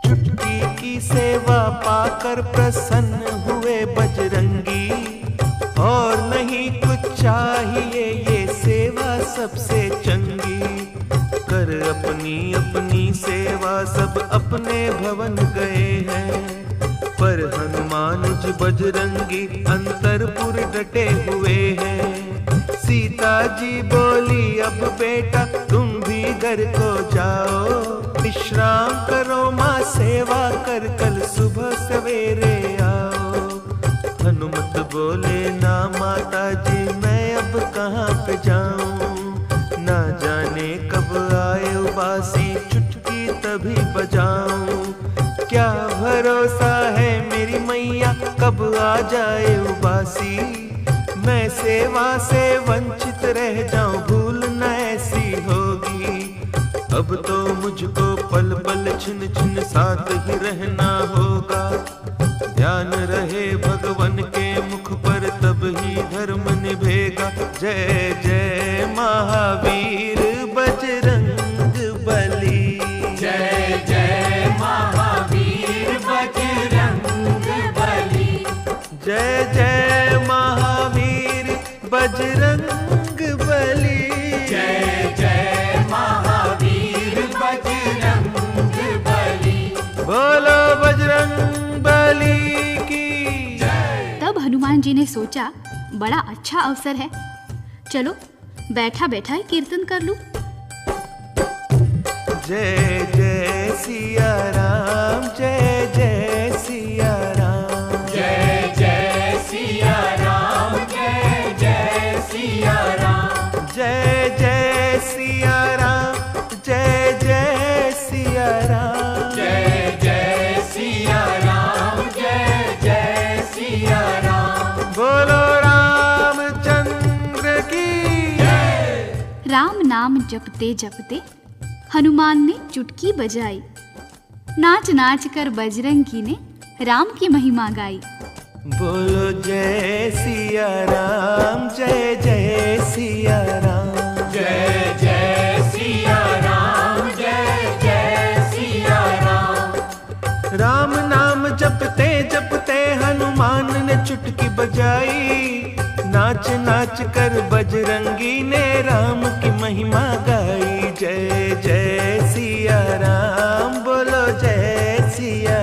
चुटकी की सेवा पाकर प्रसन्न हुए बजरंगी, और नहीं कुछ चाहिए ये सेवा सबसे चंगी। कर अपनी अपनी सेवा सब अपने भवन गए हैं, पर हनुमान जी बजरंगी अंतरपुर डटे हुए हैं। सीता जी बोली, अब बेटा तुम भी घर को जाओ, विश्राम करो माँ सेवा कर, कल सुबह सवेरे आओ। हनुमत बोले, ना माता जी मैं अब कहाँ पे जाऊं, ना जाने कब आए उबासी, चुटकी तभी बजाऊं। क्या भरोसा है मेरी मैया कब आ जाए उबासी, मैं सेवा से वंचित रह जाऊं, भूल न ऐसी होगी। अब तो मुझको पल पल छिन छिन साथ ही रहना होगा, ध्यान रहे भगवान के मुख पर तब ही धर्म निभेगा। जय जय महावीर बजरंग बली, जय जय महावीर बजरंग बली, जय जय महावीर बजरंग बली, जय जय महावीर बजरंग बली। बोलो बजरंग बली की जय। तब हनुमान जी ने सोचा, बड़ा अच्छा अवसर है, चलो बैठा बैठा ही कीर्तन कर लूं। जय जय सिया राम, जय जय सिया राम, जय जय सिया राम, जय जय सिया राम, जय जय सिया राम, जय जय सिया राम, जय जय सिया राम, जय जय सिया राम। बोलो रामचंद्र की जय। राम नाम जपते जपते हनुमान ने चुटकी बजाई, नाच नाच कर बजरंगी ने राम की महिमा गाई। बोलो जय सिया राम, जय जय सिया राम, जय जय सिया राम, जय जय सिया राम। राम नाम जपते जपते हनुमान ने चुटकी बजाई, नाच नाच कर बजरंगी ने राम की महिमा गाई। जय जय सिया राम, बोलो जय सिया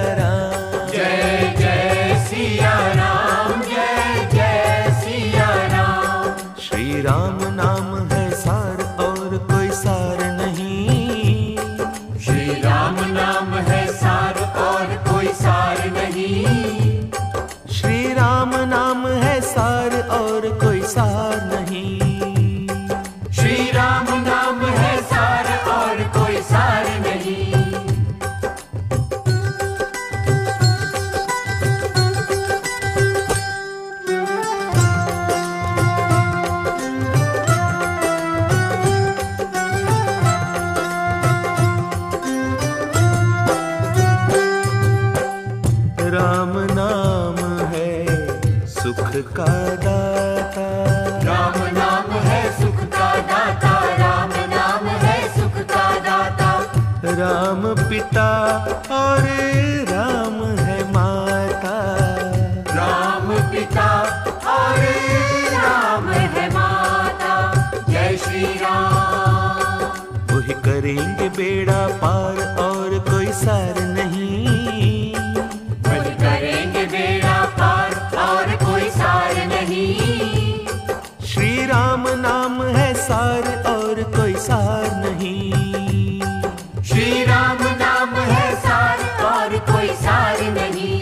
राम नाम है सार और कोई सार नहीं। श्री राम नाम है सार और कोई सार नहीं। राम नाम है सुख का दाता। राम नाम है सुख का दाता। राम नाम है सुख का दाता। राम पिता और राम है माता। राम पिता और राम है माता। जय श्री राम। वही करेंगे बेड़ा पार और कोई सार नहीं। वही करेंगे बेड़ा पार और कोई सार नहीं। श्री राम नाम है सार और कोई सार नहीं। श्री राम नाम है सार और कोई सार नहीं।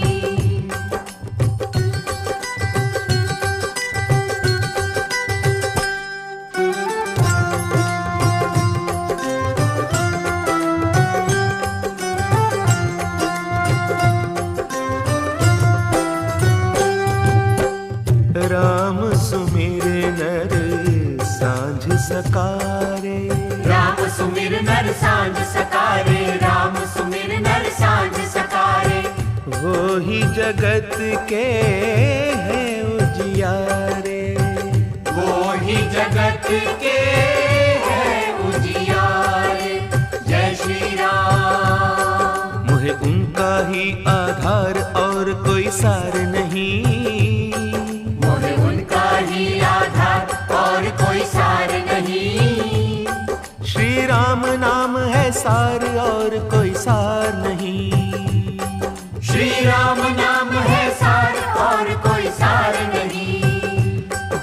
राम सुमिर नर सांझ सकारे। राम सुमिर नर सांझ सकारे। राम सुमिर नर सांझ सकारे। वो ही जगत के है उजियारे। वो ही जगत के है उजियारे। जय श्री राम। मुझे उनका ही आधार और कोई सार नहीं। मोहे उनका ही आधार और कोई सार नहीं। श्री राम नाम है सार और कोई सार नहीं। श्री राम नाम है सार और कोई सार नहीं।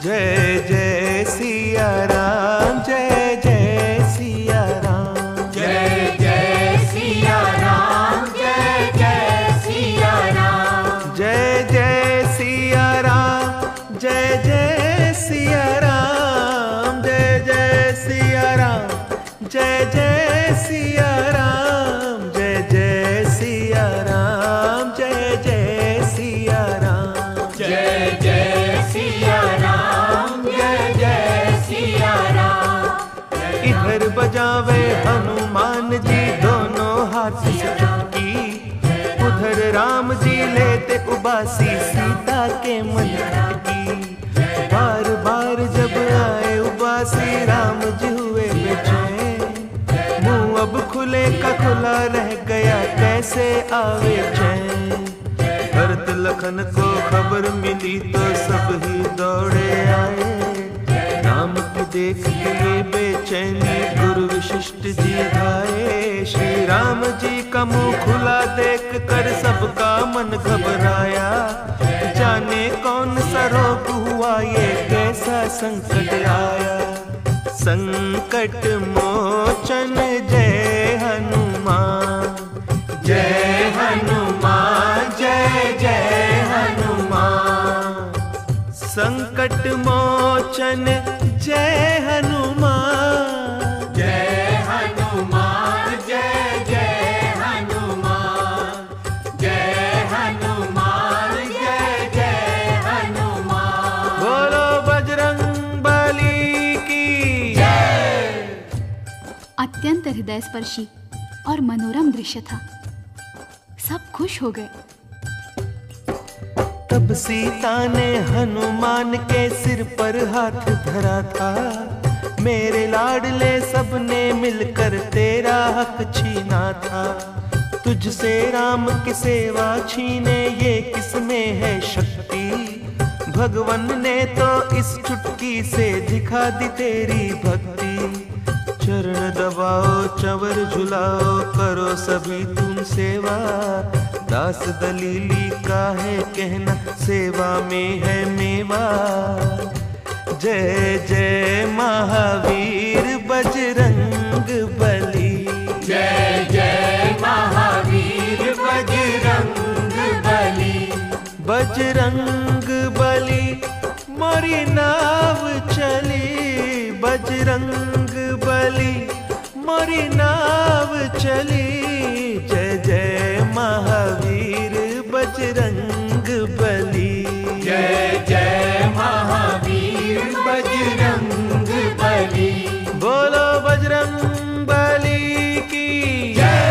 जय जय सिया राम। जय जय सिया राम। जय जय सिया राम। जय जय सिया राम। जय जय सिया राम। जय जय सिया राम। जय जय सिया राम। जय जय सिया राम। जय जय सिया राम। जय जय सिया राम। जय जय सिया राम। जय जय सिया राम। इधर बजावे हनुमान जी दोनों हाथ से चुटकी। उधर राम जी लेते उबासी सीता के मन की। बार बार जब आए उबासी राम जी हुए बेचैन। मुंह अब खुले का खुला रह गया कैसे आवे चैन। भरत लखन को खबर मिली तो सब ही दौड़े आए। राम की देख के ये बेचैनी गुरु वशिष्ठ जी धाये। श्री राम जी का मुंह खुला देख कर सबका मन घबराया। जाने कौन सा रोग हुआ ये कैसा संकट आया। संकट मोचन जय हनुमान। जय हनुमान। जय जय हनुमान। संकट मोचन जय हनुमान। जय हनुमान। जय जय हनुमान। जय हनुमान। जय जय हनुमान। बोलो बजरंग बली की जय। अत्यंत हृदयस्पर्शी और मनोरम दृश्य था। सब खुश हो गए। तब सीता ने हनुमान के सिर पर हाथ धरा था। मेरे लाडले सबने मिलकर तेरा हक छीना था। तुझसे राम की सेवा छीने ये किसमें है शक्ति। भगवन ने तो इस चुटकी से दिखा दी तेरी भक्ति। चरण दबाओ चंवर झुलाओ करो सभी तुम सेवा। दास दलीली का है कहना सेवा में है मेवा। जय जय महावीर बजरंग बली। जय जय महावीर बजरंग बली। बजरंग मोरी नाव चली बजरंग बली, मोरी नाव चली, जय जय महावीर बजरंग बली, जय जय महावीर बजरंग बली। बोलो बजरंग बली की जय।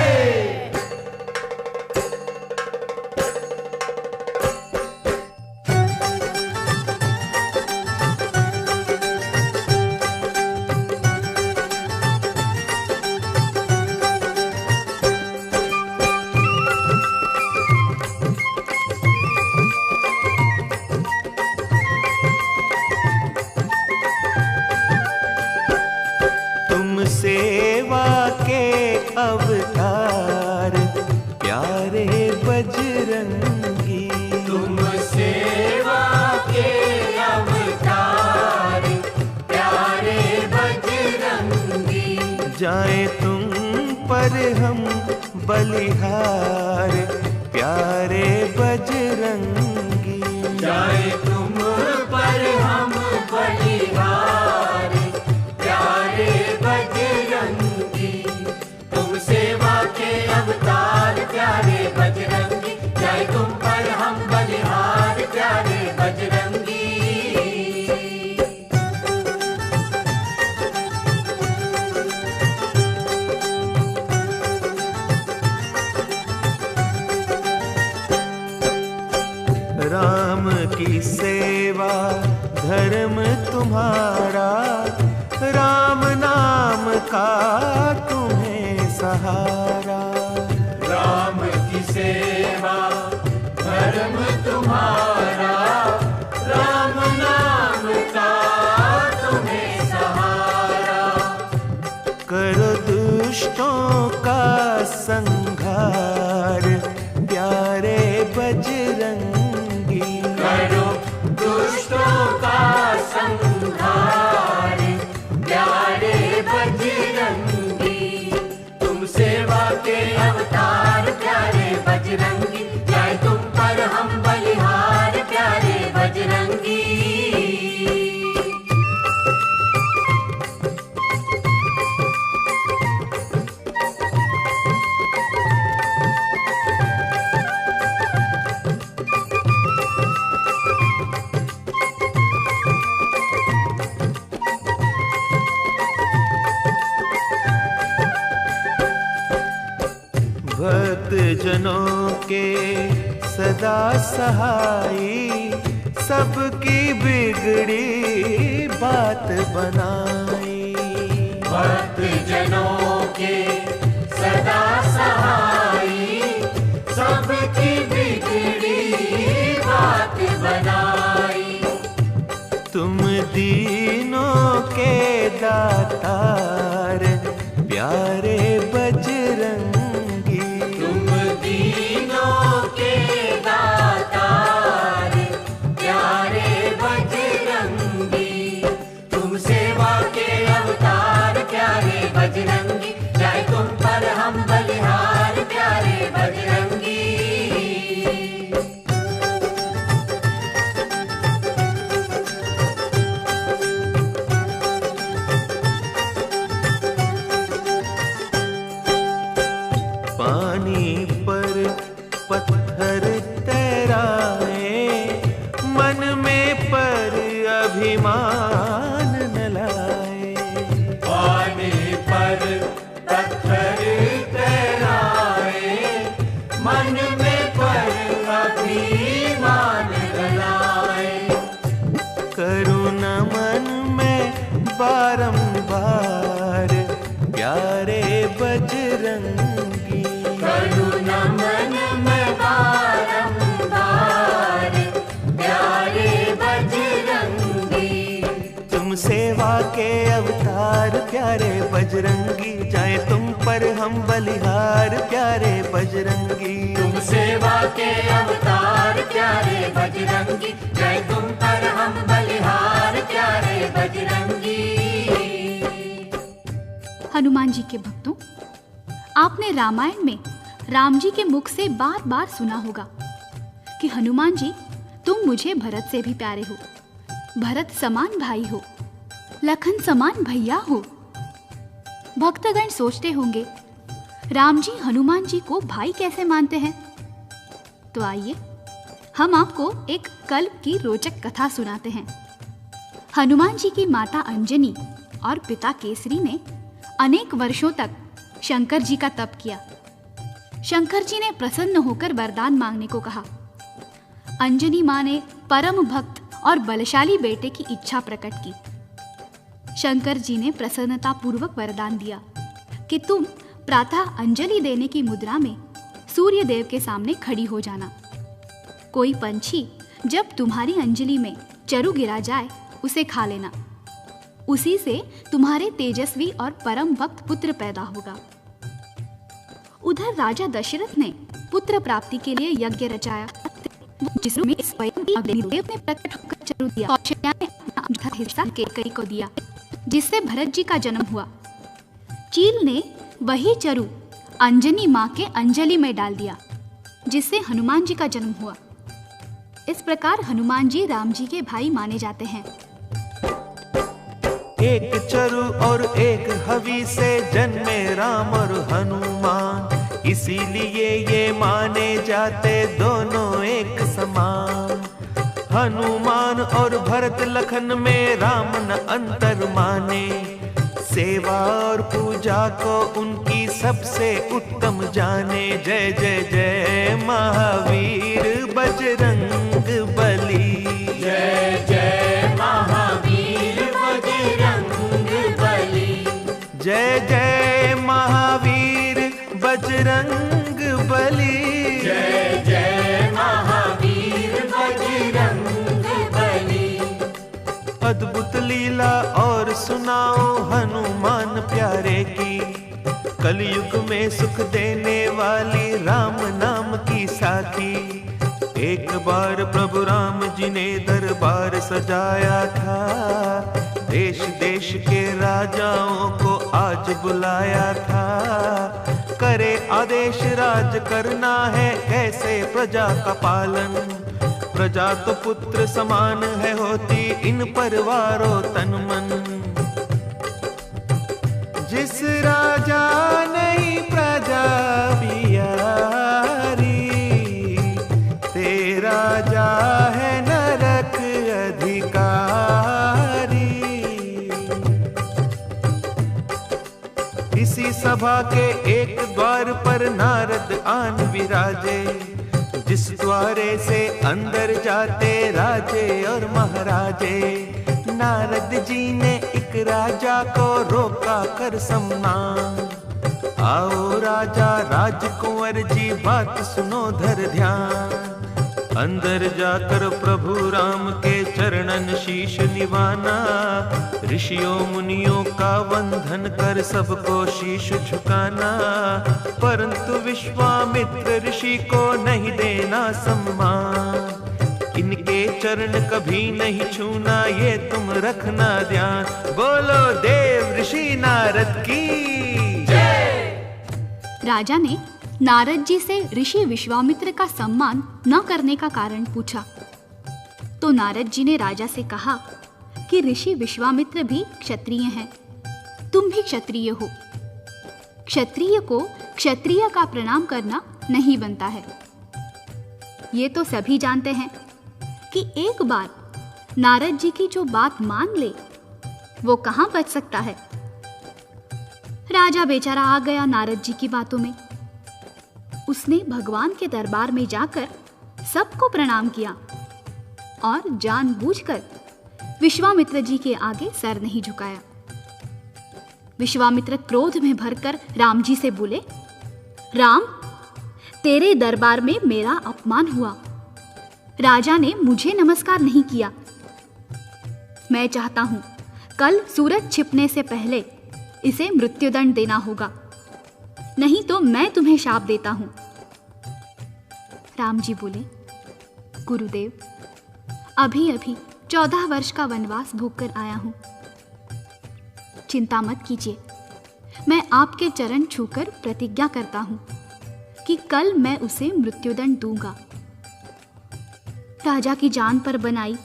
सेवा के अवतार प्यारे बजरंगी, तुम सेवा के अवतार प्यारे बजरंगी। जाए तुम पर हम बलिहार प्यारे बजरंगी, जाए तुम पर हम बलिहार प्यारे बजरंगी। तुम सेवा के अवतार प्यारे बजरंगी, जाए तुम पर हम बलिहार प्यारे बजरंगी। राम की सेवा धर्म तुम्हारा, राम नाम का तुम्हें सहारा, राम की सेवा धर्म तुम्हारा, राम नाम का तुम्हें सहारा। करो दुष्टों का संहार प्यारे बजरंगी, करो दुष्टों का संहार प्यारे बजरंगी। तुम सेवा के अवतार प्यारे बजरंगी, जाए तुम पर हम बलिहार प्यारे बजरंगी। भक्त जनों के सदा सहाई, सबकी बिगड़ी बात बनाई, भक्त जनों के सदा सहाई, सबकी बिगड़ी बात बनाई। तुम दीनों के दातार प्यारे बजरंगी, तुम दीनों के दातार प्यारे बजरंगी। तुम सेवा के अवतार प्यारे बजरंगी, जाए तुम पर हम बलिहार प्यारे बजरंगी। पानी पर पत्थर तैराए, मन में पर अभिमान न लाए, पानी पर पत्थर तैराए, मन में पर अभिमान न लाए। करुणा मन में बारंबार प्यारे बजरंगी, करुणा मन में बारंबार प्यारे बजरंगी। तुम सेवा के अवतार प्यारे बजरंगी, जाए तुम पर हम बलिहार प्यारे बजरंगी, तुम सेवा के अवतार प्यारे बजरंगी, जाए तुम पर हम बलिहार प्यारे बजरंगी। हनुमान जी के भक्तों, आपने रामायण में राम जी के मुख से बार बार सुना होगा कि हनुमान जी तुम मुझे भरत से भी प्यारे हो, भरत समान भाई हो, लखन समान भैया हो। भक्तगण सोचते होंगे, राम जी हनुमान जी को भाई कैसे मानते हैं? तो आइए हम आपको एक कल्प की रोचक कथा सुनाते हैं। हनुमान जी की माता अंजनी और पिता केसरी ने अनेक वर्षों तक शंकर जी का तप किया। शंकर जी ने प्रसन्न होकर वरदान मांगने को कहा। अंजनी मां ने परम भक्त और बलशाली बेटे की इच्छा प्रकट की। शंकर जी ने प्रसन्नता पूर्वक वरदान दिया कि तुम प्रातः अंजलि देने की मुद्रा में सूर्य देव के सामने खड़ी हो जाना। कोई पंछी जब तुम्हारी अंजलि में चरु गिरा जाए उसे खा लेना। उसी से तुम्हारे तेजस्वी और परम भक्त पुत्र पैदा होगा। उधर राजा दशरथ ने पुत्र प्राप्ति के लिए यज्ञ रचाया, जिसमें स्वयं अग्निदेव ने प्रकट होकर चरु दिया। कौशल्या ने अपना हिस्सा कैकेयी को दिया, जिससे भरत जी का जन्म हुआ। चील ने वही चरु अंजनी मां के अंजलि में डाल दिया, जिससे हनुमान जी का जन्म हुआ। इस प्रकार हनुमान जी राम जी के भाई माने जाते हैं। एक चरु और एक हवि से जन्मे राम और हनुमान, इसीलिए ये माने जाते दोनों एक समान। हनुमान और भरत लखन में राम न अंतर माने, सेवा और पूजा को उनकी सबसे उत्तम जाने। जय जय जय महावीर बजरंग बली, जय जय महावीर बजरंग बली, जय जय महावीर बजरंग बली, जय जय महावीर बजरंग बली। अद्भुत लीला और सुनाओ हनुमान प्यारे की, कलयुग में सुख देने वाली राम नाम की साखी। एक बार प्रभु राम जी ने दरबार सजाया था, देश देश के राजाओं को आज बुलाया था। करे आदेश राज करना है कैसे प्रजा का पालन, प्रजा तो पुत्र समान है होती इन परवारों तन मन। जिस राजा नहीं प्रजा पियारी, तेरा राजा है नरक अधिकारी। इसी सभा के एक द्वार पर नारद आन विराजे, जिस द्वारे से अंदर जाते राजे और महाराजे। नारद जी ने एक राजा को रोका कर सम्मान, आओ राजा राजकुंवर जी बात सुनो धर ध्यान। अंदर जाकर प्रभु राम के चरणन शीश निवाना, ऋषियों मुनियों का वंदन कर सबको शीश झुकाना। परंतु विश्वामित्र ऋषि को नहीं देना सम्मान, इनके चरण कभी नहीं छूना ये तुम रखना ध्यान। बोलो देव ऋषि नारद की जय। राजा ने नारद जी से ऋषि विश्वामित्र का सम्मान न करने का कारण पूछा, तो नारद जी ने राजा से कहा कि ऋषि विश्वामित्र भी क्षत्रिय हैं, तुम भी क्षत्रिय हो। क्षत्रिय को क्षत्रिय का प्रणाम करना नहीं बनता है। ये तो सभी जानते हैं कि एक बार नारद जी की जो बात मान ले वो कहां बच सकता है। राजा बेचारा आ गया नारद जी की बातों में। उसने भगवान के दरबार में जाकर सबको प्रणाम किया और जानबूझकर विश्वामित्र जी के आगे सर नहीं झुकाया। विश्वामित्र क्रोध में भरकर राम जी से बोले, राम, तेरे दरबार में मेरा अपमान हुआ। राजा ने मुझे नमस्कार नहीं किया। मैं चाहता हूं कल सूरज छिपने से पहले इसे मृत्युदंड देना होगा, नहीं तो मैं तुम्हें शाप देता हूं। राम जी बोले, गुरुदेव, अभी अभी 14 वर्ष का वनवास भोगकर आया हूं। चिंता मत कीजिए, मैं आपके चरण छूकर प्रतिज्ञा करता हूं कि कल मैं उसे मृत्युदंड दूंगा। राजा की जान पर बनाई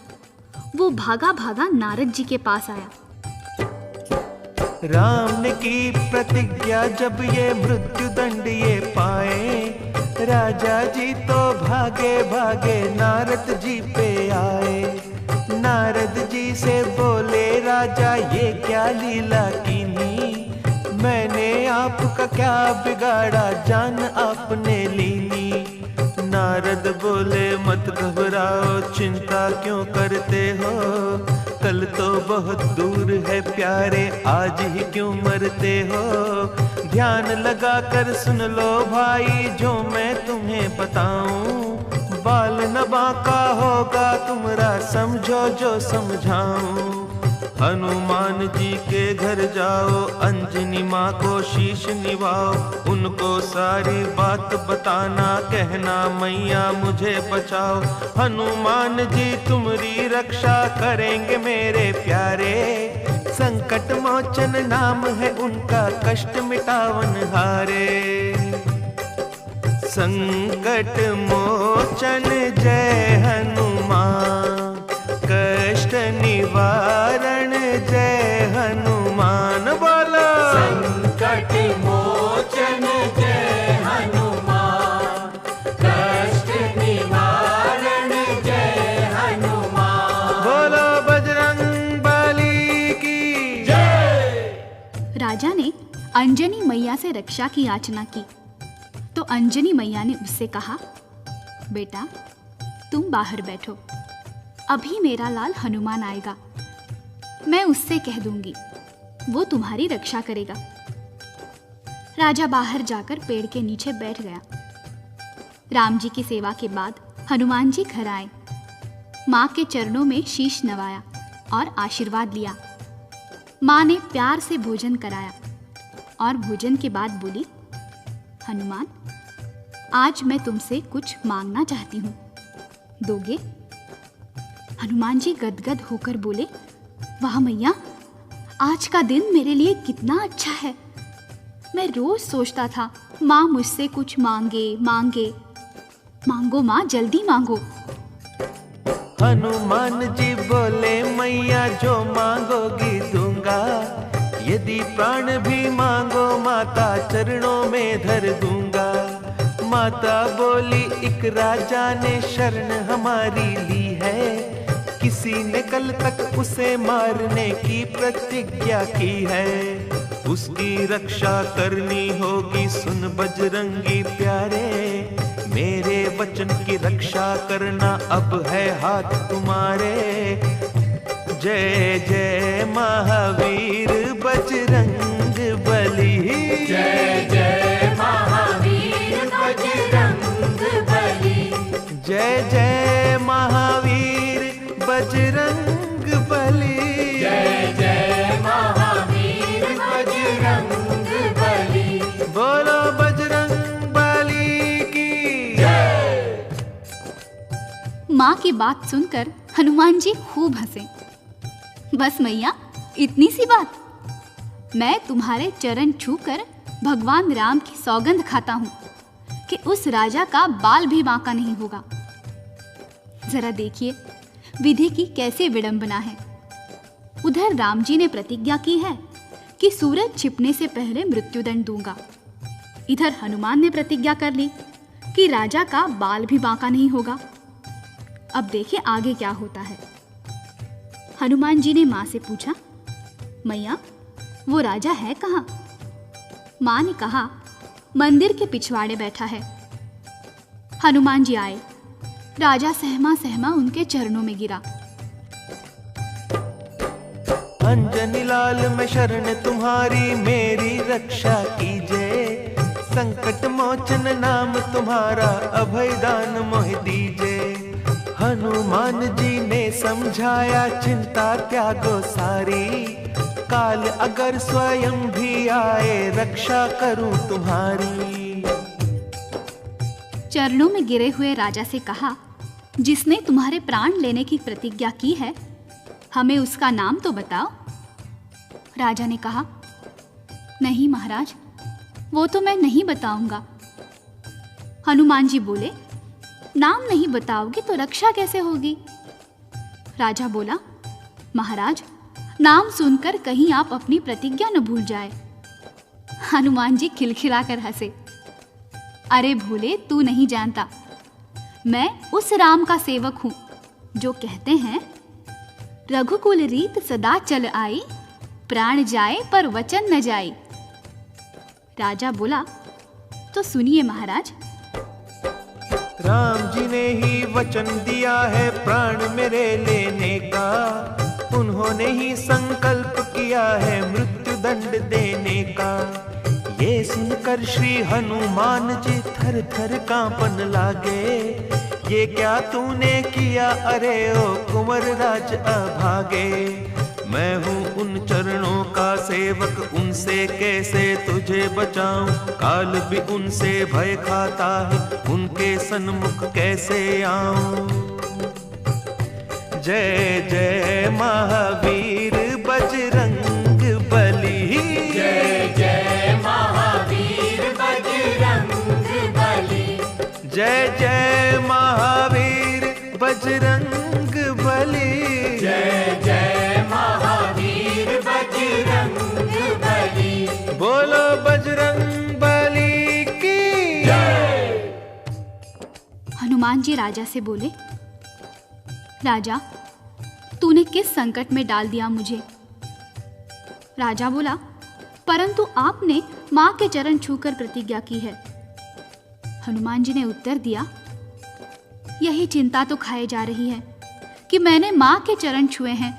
वो भागा भागा नारद जी के पास आया। राम ने की प्रतिज्ञा जब ये मृत्यु दंड ये पाए, राजा जी तो भागे भागे नारद जी पे आए। नारद जी से बोले राजा ये क्या लीला कीनी, मैंने आपका क्या बिगाड़ा जान आपने लीनी। नारद बोले मत घबराओ चिंता क्यों करते हो, कल तो बहुत दूर है प्यारे आज ही क्यों मरते हो। ध्यान लगा कर सुन लो भाई जो मैं तुम्हें बताऊं, बाल न बांका होगा तुम्हारा समझो जो समझाऊं। हनुमान जी के घर जाओ अंजनी माँ को शीश निभाओ, उनको सारी बात बताना कहना मैया मुझे बचाओ। हनुमान जी तुम्हारी रक्षा करेंगे मेरे प्यारे, संकट मोचन नाम है उनका कष्ट मिटावन हारे। संकट मोचन जय हनुमान, कष्ट निवारण जय हनुमान। बोलो संकट मोचन जय हनुमान, कष्ट निवारण जय हनुमान। बोलो बजरंग बली की जय। राजा ने अंजनी मैया से रक्षा की याचना की तो अंजनी मैया ने उससे कहा, बेटा तुम बाहर बैठो, अभी मेरा लाल हनुमान आएगा, मैं उससे कह दूंगी, वो तुम्हारी रक्षा करेगा। राजा बाहर जाकर पेड़ के नीचे बैठ गया। राम जी की सेवा के बाद हनुमान जी घर आए, माँ के चरणों में शीश नवाया और आशीर्वाद लिया। माँ ने प्यार से भोजन कराया और भोजन के बाद बोली, हनुमान आज मैं तुमसे कुछ मांगना चाहती हूँ, दोगे? हनुमान जी गदगद होकर बोले, वाह मैया, आज का दिन मेरे लिए कितना अच्छा है। मैं रोज सोचता था माँ मुझसे कुछ मांगे मांगे। मांगो माँ, जल्दी मांगो। हनुमान जी बोले मैया जो मांगोगी दूंगा, यदि प्राण भी मांगो माता चरणों में धर दूंगा। माता बोली एक राजा ने शरण हमारी ली है, किसी ने कल तक उसे मारने की प्रतिज्ञा की है। उसकी रक्षा करनी होगी सुन बजरंगी प्यारे, मेरे वचन की रक्षा करना अब है हाथ तुम्हारे। जय जय महावीर बजरंग बली, जय जय महावीर बजरंग बली, जय जय महावीर बजरंग बली, जय जय महावीर बजरंग बली। बोलो बजरंग बली की जय। माँ की बात सुनकर हनुमान जी खूब हंसे। बस मैया, इतनी सी बात? मैं तुम्हारे चरण छूकर भगवान राम की सौगंध खाता हूँ कि उस राजा का बाल भी बांका नहीं होगा। जरा देखिए विधि की कैसे विडंबना है। उधर राम जी ने प्रतिज्ञा की है कि सूरज छिपने से पहले मृत्युदंड दूंगा। इधर हनुमान ने प्रतिज्ञा कर ली कि राजा का बाल भी बांका नहीं होगा। अब देखिए आगे क्या होता है। हनुमान जी ने माँ से पूछा, मैया वो राजा है कहाँ? माँ ने कहा, मंदिर के पिछवाड़े बैठा है। हनुमान जी आए, राजा सहमा सहमा उनके चरणों में गिरा। अंजनी लाल मैं शरण तुम्हारी, मेरी रक्षा कीजिए। संकट मोचन नाम तुम्हारा, अभय दान मोह दीजिए। हनुमान जी ने समझाया चिंता त्यागो सारी, काल अगर स्वयं भी आए रक्षा करूं तुम्हारी। चरणों में गिरे हुए राजा से कहा, जिसने तुम्हारे प्राण लेने की प्रतिज्ञा की है, हमें उसका नाम तो बताओ। राजा ने कहा, नहीं महाराज, वो तो मैं नहीं बताऊंगा। हनुमान जी बोले, नाम नहीं बताओगे तो रक्षा कैसे होगी? राजा बोला, महाराज, नाम सुनकर कहीं आप अपनी प्रतिज्ञा न भूल जाए। हनुमान जी खिलखिलाकर हंसे। अरे भोले, तू नहीं जानता, मैं उस राम का सेवक हूं जो कहते हैं, रघुकुल रीत सदा चल आई, प्राण जाए पर वचन न जाए। राजा बोला, तो सुनिए महाराज। राम जी ने ही वचन दिया है प्राण मेरे लेने का, उन्होंने ही संकल्प किया है मृत्यु दंड देने का। ये सुनकर श्री हनुमान जी थर थर कांपन लागे, ये क्या तूने किया अरे ओ कुंवर राज अभागे। मैं हूँ उन चरणों का सेवक, उनसे कैसे तुझे बचाऊं, काल भी उनसे भय खाता है, उनके सन्मुख कैसे आऊं। जय जय महावीर बजरंग बली, जय जय महावीर बजरंग बली, जय जय महावीर बजरंग बली, जय जय महावीर बजरंग बली। बोलो बजरंग बली की जय। हनुमान जी राजा से बोले, राजा, तूने किस संकट में डाल दिया मुझे। राजा बोला, परंतु आपने मां के चरण छूकर प्रतिज्ञा की है। हनुमान जी ने उत्तर दिया, यही चिंता तो खाए जा रही है कि मैंने मां के चरण छुए हैं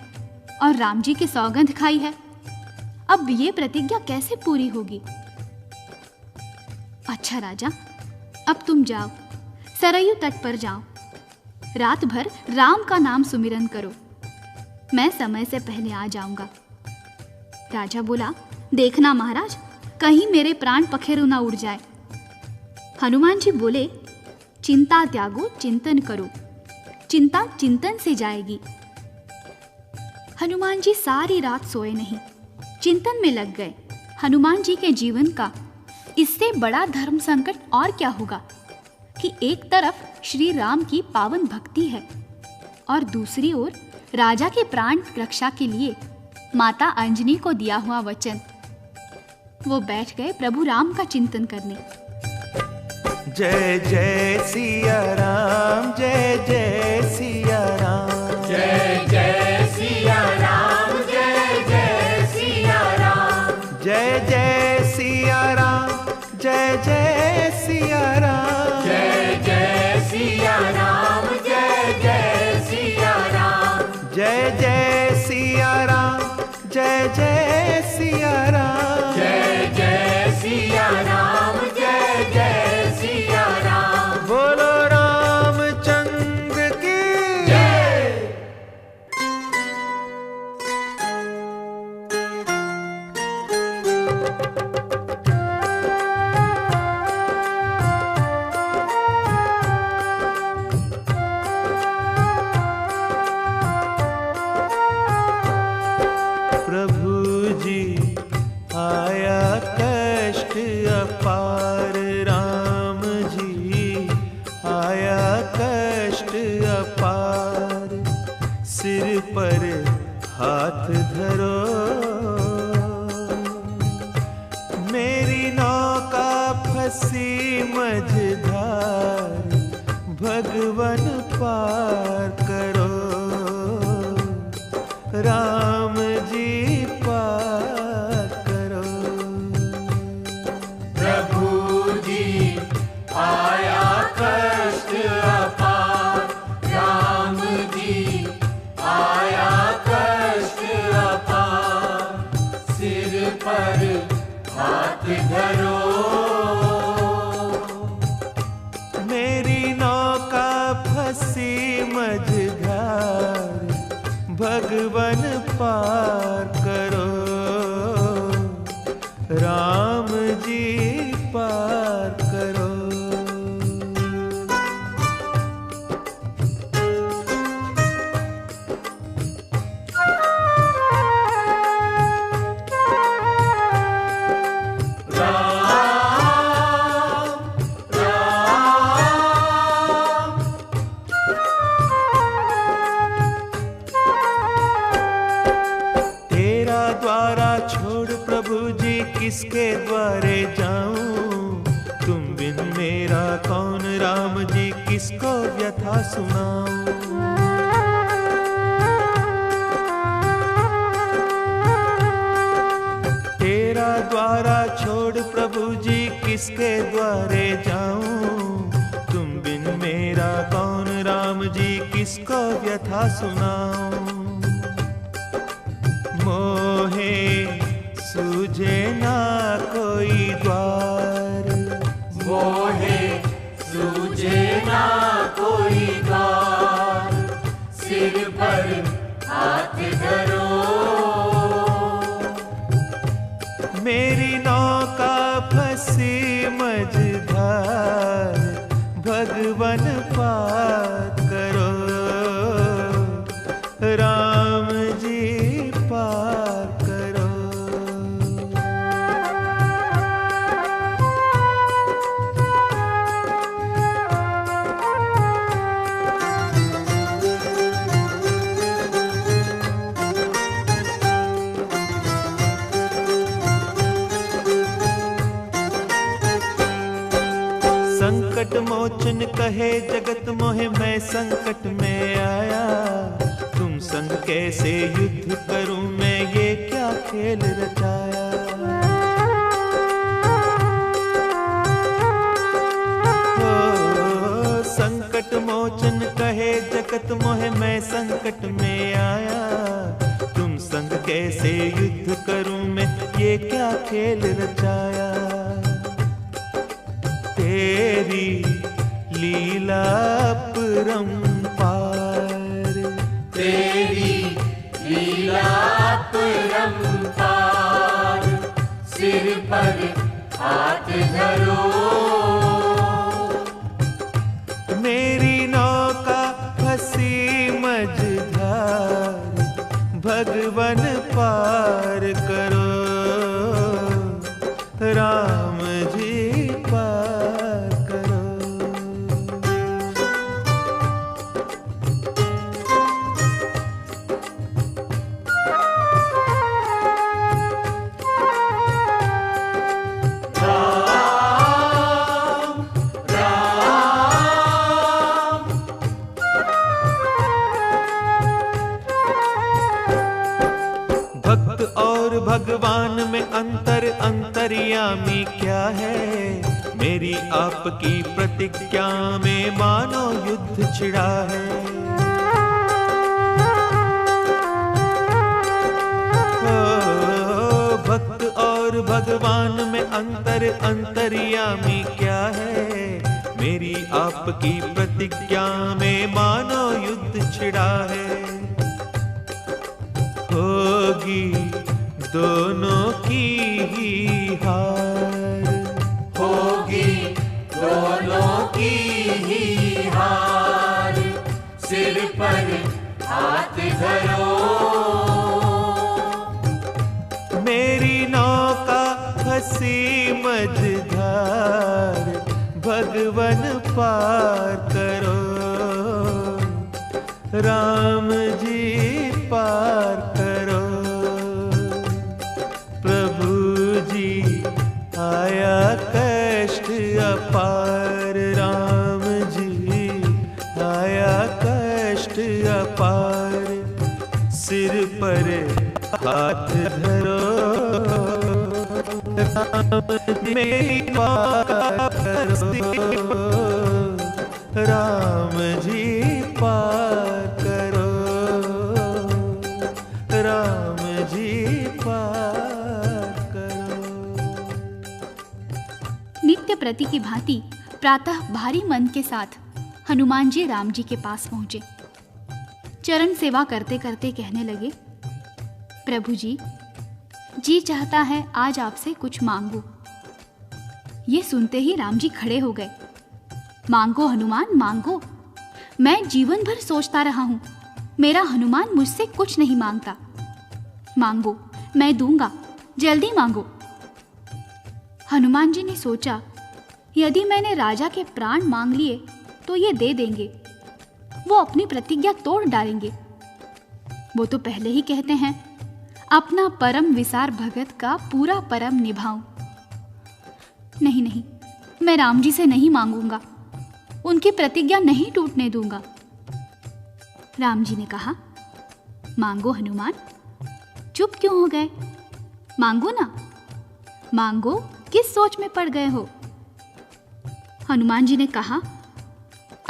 और राम जी की सौगंध खाई है, अब ये प्रतिज्ञा कैसे पूरी होगी। अच्छा राजा, अब तुम जाओ, सरयू तट पर जाओ, रात भर राम का नाम सुमिरन करो, मैं समय से पहले आ जाऊंगा। राजा बोला, देखना महाराज, कहीं मेरे प्राण पखेरु ना उड़ जाए। हनुमान जी बोले, चिंता त्यागो चिंतन करो, चिंता चिंतन से जाएगी। हनुमान जी सारी रात सोए नहीं, चिंतन में लग गए। हनुमान जी के जीवन का इससे बड़ा धर्म संकट और क्या होगा कि एक तरफ श्री राम की पावन भक्ति है और दूसरी ओर राजा के प्राण रक्षा के लिए माता अंजनी को दिया हुआ वचन। वो बैठ गए प्रभु राम का चिंतन करने। जय जय सिया राम, जय जय सिया राम, जय जय सिया राम, जय जय सिया राम, जय जय सिया राम, जय जय सिया राम, जय जय सिया राम, जय जय सिया राम, जय जय सिया राम, जय जय सिया राम, जय जय सिया राम, जय जय सिया राम। बोलो रामचंद्र की जय। प्रभु जी आया कष्ट अपार, राम जी आया कष्ट अपार, सिर पर हाथ धरो, मेरी नौका फंसी मझधार, भगवन पार करो, राम जी पार करो। प्रभु जी आया कष्ट अपार, राम जी आया कष्ट अपार, सिर पर हाथ धरो, मेरी नौका फंसी मझधार, भगवन पार करो, राम जी पार करो। किसके द्वारे जाऊं, तुम बिन मेरा कौन राम जी किसको व्यथा सुनाऊं। तेरा द्वारा छोड़ प्रभु जी किसके द्वारे जाऊं, तुम बिन मेरा कौन राम जी किसको व्यथा सुनाऊं। मोहे सूझे ना कोई द्वार, मोहे सूझे ना कोई द्वार, सिर पर हाथ धरो। मेरी नौका फंसी मझधार, भगवन पार करो, राम जी पार करो। संकट मोचन कहे जगत मोहे, मैं संकट में आया, तुम संग कैसे युद्ध करूं मैं, ये क्या खेल रचाया। ओ, संकट मोचन कहे जगत मोहे, मैं संकट में आया, तुम संग कैसे युद्ध करूं मैं, ये क्या खेल रचाया। तेरी लीला अपरंपार, तेरी लीला अपरंपार, सिर पर हाथ धरो। मेरी नौका फंसी मझधार, भगवन पार करो, राम जी पार करो। भक्त और भगवान में अंतर, अंतर्यामी क्या है, मेरी आपकी प्रतिज्ञा में मानो युद्ध छिड़ा है। ओ, भक्त और भगवान में अंतर, अंतर्यामी क्या है, मेरी आपकी प्रतिज्ञा में मानो युद्ध छिड़ा है। होगी दोनों की ही हार, होगी दोनों की ही हार, सिर पर हाथ धरो। मेरी नौका फंसी मझधार, भगवन पार करो, राम जी पार करो। प्रभु जी आया कष्ट अपार, राम जी आया कष्ट अपार, सिर पर हाथ धरो, राम जी मेरी पार करो, राम जी पार करो, राम जी पार करो। नित्य प्रति की भांति प्रातः भारी मन के साथ हनुमान जी राम जी के पास पहुंचे। चरण सेवा करते करते कहने लगे, प्रभु जी चाहता है आज आपसे कुछ मांगू। ये सुनते ही राम जी खड़े हो गए। मांगो हनुमान मांगो, मैं जीवन भर सोचता रहा हूं, मेरा हनुमान मुझसे कुछ नहीं मांगता। मांगो, मैं दूंगा, जल्दी मांगो। हनुमान जी ने सोचा, यदि मैंने राजा के प्राण मांग लिए तो ये दे देंगे, वो अपनी प्रतिज्ञा तोड़ डालेंगे। वो तो पहले ही कहते हैं अपना परम विसार भगत का पूरा परम निभाऊं। नहीं नहीं, मैं राम जी से नहीं मांगूंगा, उनकी प्रतिज्ञा नहीं टूटने दूंगा। राम जी ने कहा, मांगो हनुमान, चुप क्यों हो गए? मांगो ना, मांगो, किस सोच में पड़ गए हो? हनुमान जी ने कहा,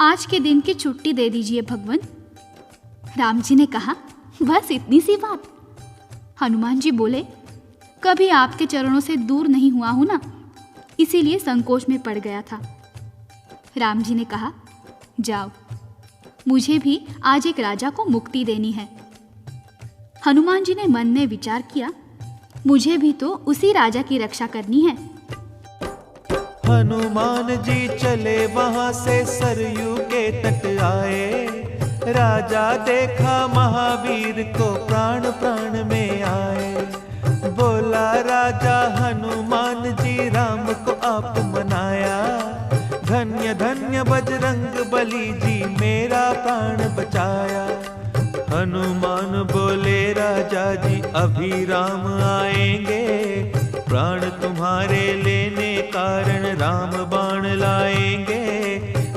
आज के दिन की छुट्टी दे दीजिए भगवान। राम जी ने कहा, बस इतनी सी बात? हनुमान जी बोले, कभी आपके चरणों से दूर नहीं हुआ हूं ना, इसीलिए संकोच में पड़ गया था। राम जी ने कहा, जाओ, मुझे भी आज एक राजा को मुक्ति देनी है। हनुमान जी ने मन में विचार किया, मुझे भी तो उसी राजा की रक्षा करनी है। हनुमान जी चले वहां से सरयू के तट आए। राजा देखा महावीर को प्राण प्राण में आए। बोला राजा हनुमान जी, राम को आप मनाया। धन्य धन्य बजरंग बली जी, मेरा प्राण बचाया। हनुमान बोले, राजा जी अभी राम आएंगे। प्राण तुम्हारे लेने कारण राम बाण लाएंगे।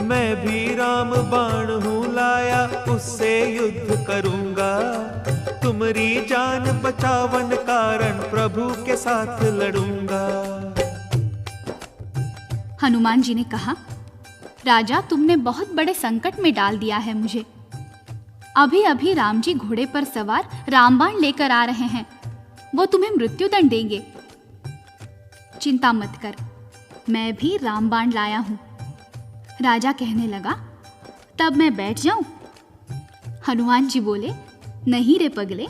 मैं भी राम बाण हूँ लाया, उससे युद्ध करूंगा। तुम्हारी जान बचावन कारण प्रभु के साथ लड़ूंगा। हनुमान जी ने कहा, राजा तुमने बहुत बड़े संकट में डाल दिया है मुझे। अभी अभी राम जी घोड़े पर सवार रामबाण लेकर आ रहे हैं, वो तुम्हें मृत्युदंड देंगे। चिंता मत कर, मैं भी रामबाण लाया हूं। राजा कहने लगा, तब मैं बैठ जाऊं? हनुमान जी बोले, नहीं रे पगले,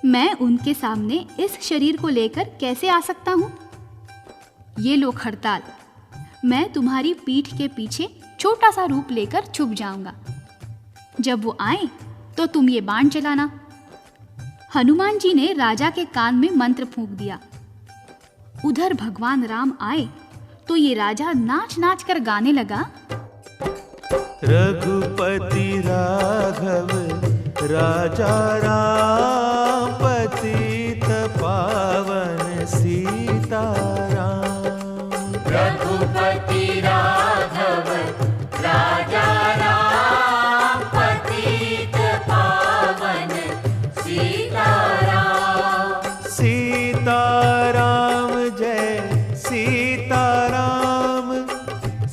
मैं उनके सामने इस शरीर को लेकर कैसे आ सकता हूं? ये लो खड़ताल, मैं तुम्हारी पीठ के पीछे छोटा सा रूप लेकर छुप जाऊंगा। जब वो आए तो तुम ये बाण चलाना। हनुमान जी ने राजा के कान में मंत्र फूंक दिया। उधर भगवान राम आए तो ये राजा नाच नाच कर गाने लगा, रघुपति राघव राजा राम, पतित पावन सीताराम। रघुपति राघव राजा राम, पतित पावन सीताराम। सीताराम जय सीताराम,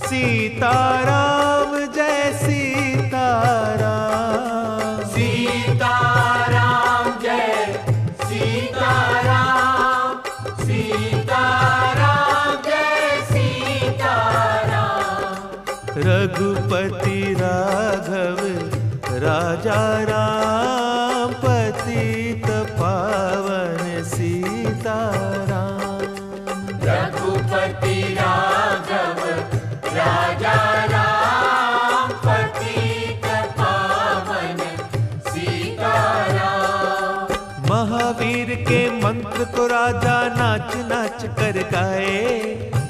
सीताराम जय सीताराम। सीताराम जय सीताराम, सीताराम जय सीताराम। रघुपति राघव राजा राम, पतित पावन सीताराम। रघुपति राघव राजा राम, पतित पावन सीताराम। महावीर के मंत्र को राजा नाच नाच कर गाए।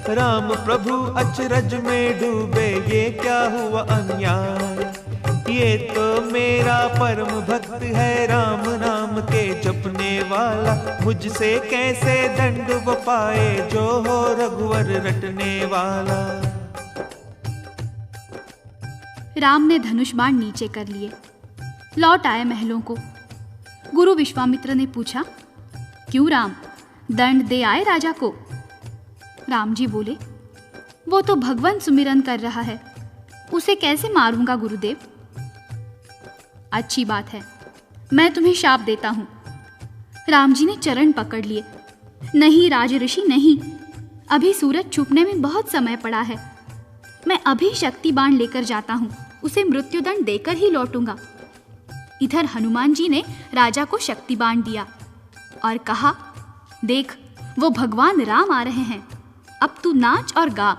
राम प्रभु अचरज में डूबे, ये क्या हुआ अन्याय। ये तो मेरा परम भक्त है, राम नाम के जपने वाला। मुझसे कैसे दंड वो पाए, जो हो रघुवर रटने वाला। राम ने धनुष बाण नीचे कर लिए, लौट आए महलों को। गुरु विश्वामित्र ने पूछा, क्यों राम, दंड दे आए राजा को? राम जी बोले, वो तो भगवान सुमिरन कर रहा है, उसे कैसे मारूंगा गुरुदेव? अच्छी बात है, मैं तुम्हें शाप देता हूं। राम जी ने चरण पकड़ लिए। नहीं राज ऋषि नहीं, अभी सूरज छुपने में बहुत समय पड़ा है। मैं अभी शक्ति बाण लेकर जाता हूं, उसे मृत्युदंड देकर ही लौटूंगा। इधर हनुमान जी ने राजा को शक्ति बाण दिया और कहा, देख वो भगवान राम आ रहे हैं, अब तू नाच और गा।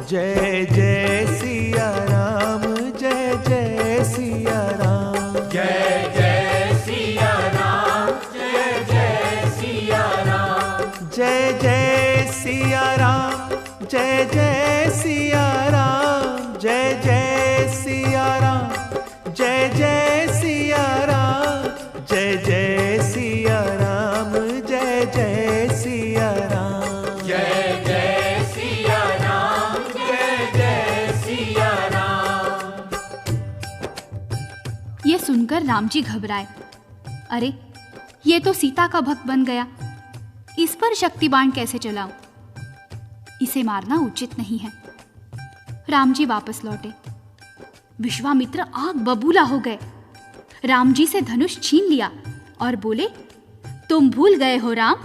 जय जय सिया राम, जय जय सिया राम। जय जय सिया राम, जय जय सिया राम। जय जय सिया राम, जय जय सिया राम। जय जय सिया राम, जय जय सिया राम। जय जय सिया राम जी घबराए। अरे, ये तो सीता का भक्त बन गया, इस पर शक्ति बाण कैसे चलाऊं? इसे मारना उचित नहीं है। राम जी वापस लौटे। विश्वामित्र आग बबूला हो गए। राम जी से धनुष छीन लिया और बोले, तुम भूल गए हो राम,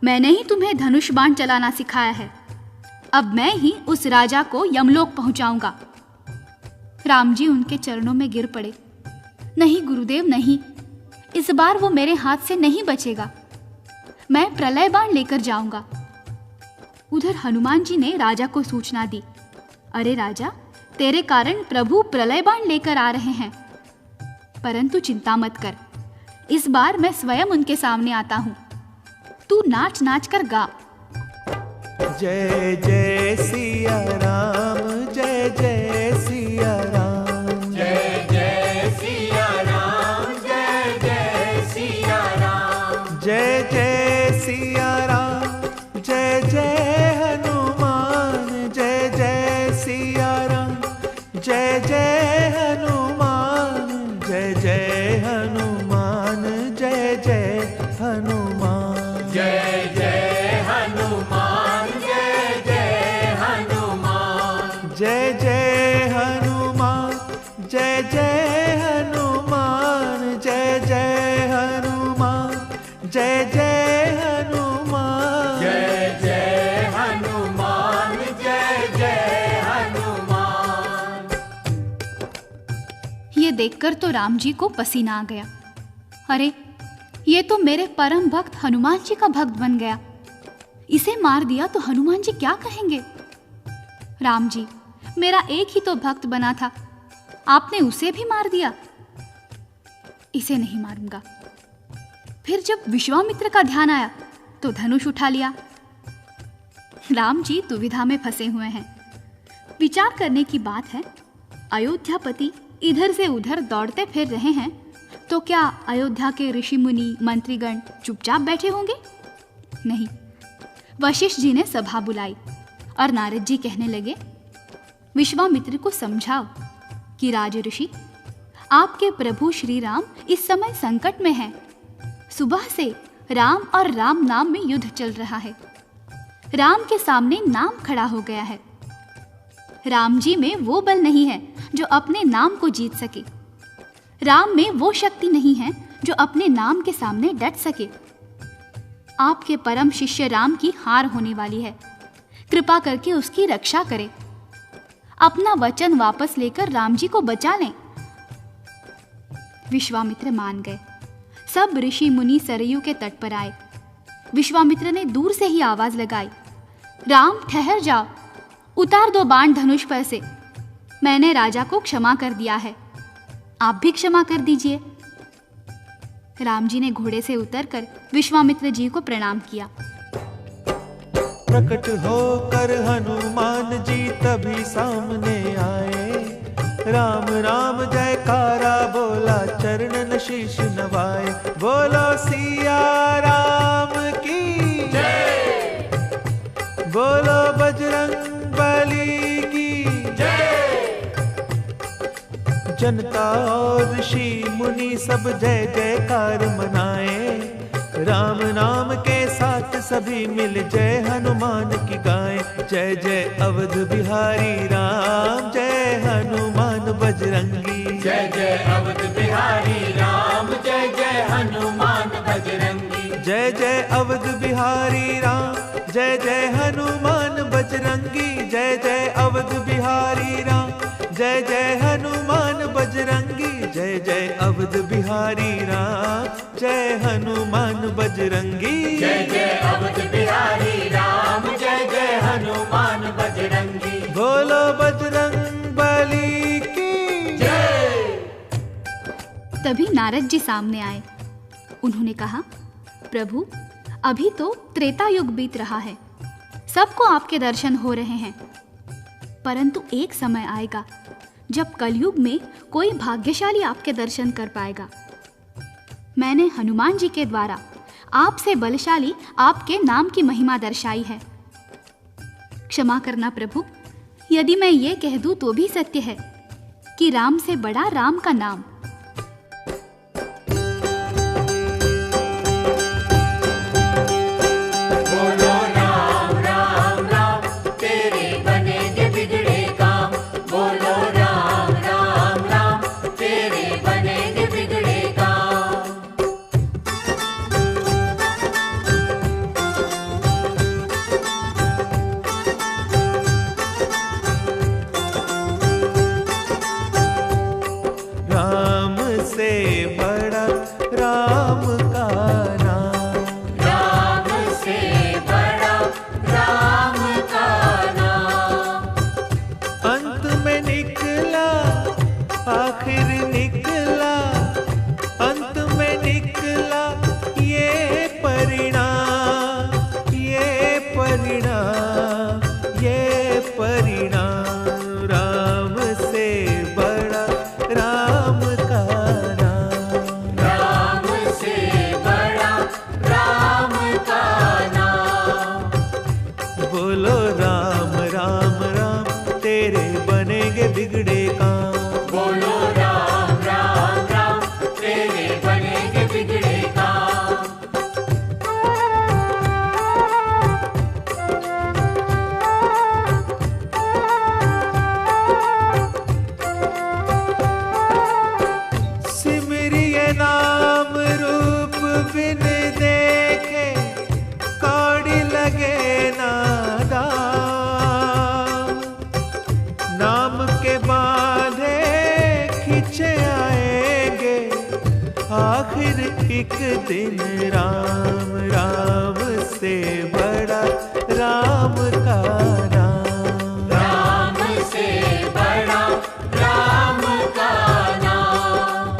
मैंने ही तुम्हें धनुष बाण चलाना सिखाया है। अब मैं ही उस राजा को यमलोक पहुंचाऊंगा। राम जी उनके चरणों में गिर पड़े। नहीं गुरुदेव नहीं, इस बार वो मेरे हाथ से नहीं बचेगा। मैं प्रलय बाण लेकर जाऊंगा। उधर हनुमान जी ने राजा को सूचना दी, अरे राजा, तेरे कारण प्रभु प्रलय बाण लेकर आ रहे हैं। परंतु चिंता मत कर, इस बार मैं स्वयं उनके सामने आता हूं। तू नाच नाच कर गा। जय जय सिया राम, जय जय सिया राम, जय जय सिया राम, जय जय सिया राम, जय जय सिया राम, जय जय हनुमान, जय जय सिया राम, जय जय हनुमान, जय जय हनुमान, जय जय हनुमान, जय जय हनुमान, जय जय हनुमान, जय जय हनुमान, जय जय हनुमान, जय जय हनुमान, जय जय हनुमान, जय जय हनुमान, जय जय हनुमान। ये देखकर तो राम जी को पसीना आ गया। अरे, ये तो मेरे परम भक्त हनुमान जी का भक्त बन गया। इसे मार दिया तो हनुमान जी क्या कहेंगे? राम जी, मेरा एक ही तो भक्त बना था, आपने उसे भी मार दिया। इसे नहीं मारूंगा। फिर जब विश्वामित्र का ध्यान आया तो धनुष उठा लिया। राम जी दुविधा में फंसे हुए हैं। विचार करने की बात है, अयोध्यापति इधर से उधर दौड़ते फिर रहे हैं, तो क्या अयोध्या के ऋषि मुनि मंत्रीगण चुपचाप बैठे होंगे? नहीं। वशिष्ठ जी ने सभा बुलाई और नारद जी कहने लगे, विश्वामित्र को समझाओ कि राज ऋषि, आपके प्रभु श्री राम इस समय संकट में हैं। सुबह से राम और राम नाम में युद्ध चल रहा है। राम के सामने नाम खड़ा हो गया है। राम जी में वो बल नहीं है जो अपने नाम को जीत सके। राम में वो शक्ति नहीं है जो अपने नाम के सामने डट सके। आपके परम शिष्य राम की हार होने वाली है। कृपा करके उसकी रक्षा करें। अपना वचन वापस लेकर राम जी को बचा लें। विश्वामित्र मान गए। सब ऋषि मुनि सरयू के तट पर आए। विश्वामित्र ने दूर से ही आवाज लगाई, राम ठहर जाओ, उतार दो बाण धनुष पर से। मैंने राजा को क्षमा कर दिया है, आप भी क्षमा कर दीजिए। राम जी ने घोड़े से उतरकर विश्वामित्र जी को प्रणाम किया। प्रकट होकर हनुमान जी तभी सामने आए। राम राम जयकारा बोला, चरणन शीश नवाए। बोलो सिया राम की जय, बोलो बजरंग बली की जय। जनता और ऋषि मुनि सब जय जयकार मनाए। राम नाम के साथ सभी मिल जय हनुमान की गाएं। जय जय अवध बिहारी राम, जय हनुमान बजरंगी। जय जय अवध बिहारी राम, जय जय हनुमान बजरंगी। जय जय अवध बिहारी राम, जय जय हनुमान बजरंगी। जय जय अवध बिहारी राम, जय जय हनुमान बजरंगी। जय जय अवध बिहारी राम, जय हनुमान बजरंगी। जय जय अवध बिहारी राम, जय जय हनुमान बजरंगी। बोलो बजरंग बली की जय। तभी नारद जी सामने आए। उन्होंने कहा, प्रभु, अभी तो त्रेता युग बीत रहा है, सबको आपके दर्शन हो रहे हैं, परंतु एक समय आएगा जब कलयुग में कोई भाग्यशाली आपके दर्शन कर पाएगा। मैंने हनुमान जी के द्वारा आपसे बलशाली आपके नाम की महिमा दर्शाई है। क्षमा करना प्रभु, यदि मैं ये कह दूं तो भी सत्य है कि राम से बड़ा राम का नाम। फिर एक दिन राम राम से बड़ा राम का नाम, राम से बड़ा राम का नाम।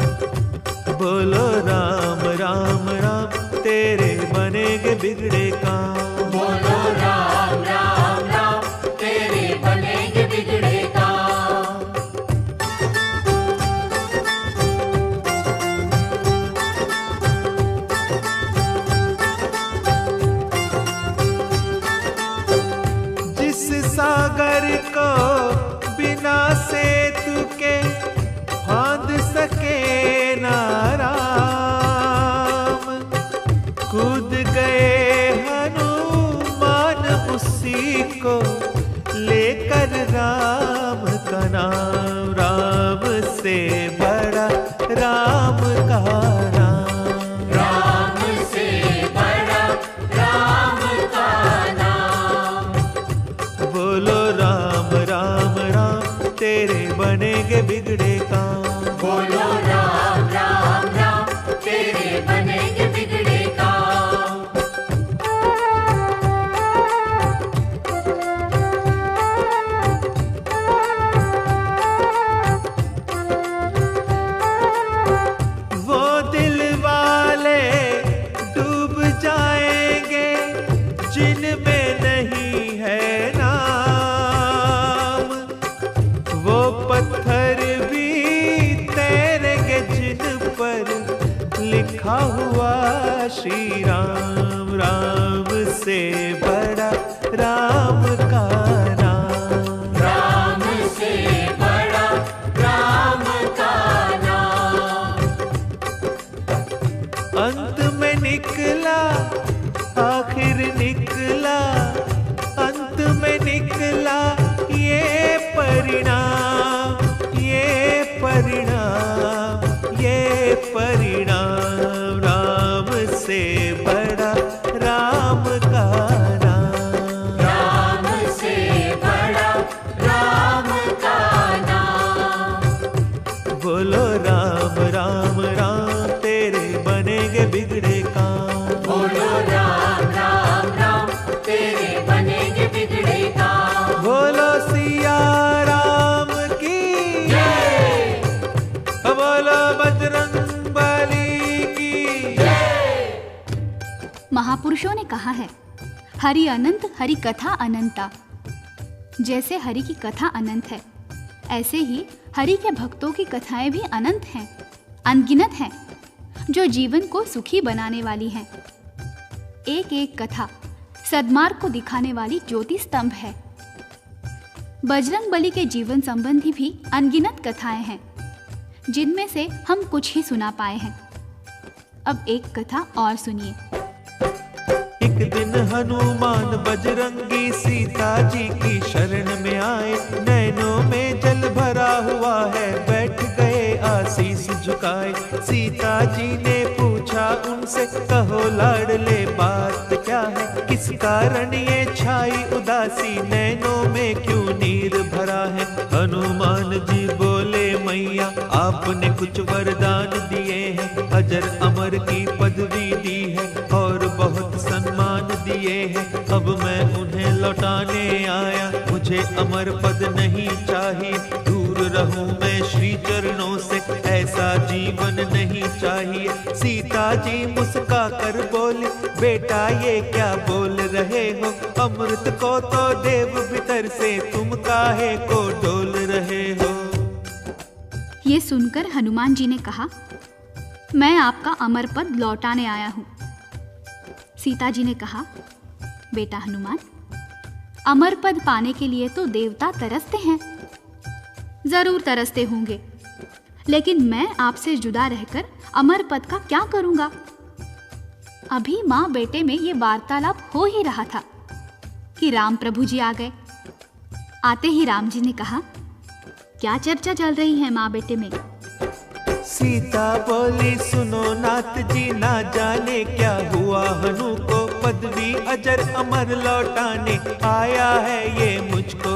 बोलो राम राम राम तेरे बनेगे बिगड़े काम, बोलो राम राम राम तेरे बनेंगे बिगड़े काम। जिस सागर को बिना सेतु के फांद सके ना राम, कूद गए हनुमान उसी को लेकर राम का नाम, राम से बड़ा राम का नाम, राम से बड़ा राम का नाम। बोलो राम राम राम तेरे बनेगे बिगड़े काम, बोलो राम राम राम तेरे बनेंगे बिगड़े काम। वो दिल वाले डूब जाएंगे जिनमें नहीं है नाम, वो पत्थर भी तैरेंगे जिन पर लिखा हुआ श्री राम, राम से बड़ा राम का नाम, राम से बड़ा राम का नाम। अंत में निकला आखिर निकला, अंत में निकला ये परिणाम, ये परिणाम, ये परिणाम, राम से बड़ा राम का नाम, राम से बड़ा राम का नाम। बोलो राम राम राम तेरे बनेगे बिगड़े काम, बोलो राम राम राम तेरे बनेंगे बिगड़े काम। बोलो सिया राम की जय, बोलो बजरंग बली की। महापुरुषों ने कहा है, हरि अनंत हरि कथा अनंता। जैसे हरि की कथा अनंत है, ऐसे ही हरि के भक्तों की कथाएं भी अनंत हैं, अनगिनत हैं, जो जीवन को सुखी बनाने वाली हैं। एक एक कथा सद्मार्ग को दिखाने वाली ज्योति स्तंभ है। बजरंग बली के जीवन संबंधी भी अनगिनत कथाएं हैं, जिनमें से हम कुछ ही सुना पाए हैं। अब एक कथा और सुनिए। एक दिन हनुमान बजरंगी सीता जी की शरण में आए, नैनों में जल भरा हुआ है, बैठ गए आशीष झुकाए। सीता जी ने पूछा उनसे, कहो लाडले बात क्या है, किस कारण ये छाई उदासी, नैनों में क्यों नीर भरा है। हनुमान जी बोले, मैया आपने कुछ वरदान दिए हैं, अजर अमर की पदवी दी है और बहुत सम्मान दिए हैं, अब मैं उन्हें लौटाने आया, मुझे अमर पद नहीं चाहिए, दूर रहूं मैं श्री चरणों से, ऐसा जीवन नहीं चाहिए। सीता जी मुस्का कर बोले, बेटा ये क्या बोल रहे हो, अमृत को तो देव भीतर से तुम काहे को डोल रहे हो। ये सुनकर हनुमान जी ने कहा, मैं आपका अमर पद लौटाने आया हूँ। सीता जी ने कहा, बेटा हनुमान, अमर पद पाने के लिए तो देवता तरसते हैं, जरूर तरसते होंगे, लेकिन मैं आपसे जुदा रहकर अमर पद का क्या करूंगा। अभी माँ बेटे में ये वार्तालाप हो ही रहा था कि राम प्रभु जी आ गए। आते ही राम जी ने कहा, क्या चर्चा चल रही है माँ बेटे में। सीता बोली, सुनो नाथ जी, ना जाने क्या हुआ, हनु को पदवी अजर अमर लौटाने आया है ये मुझको।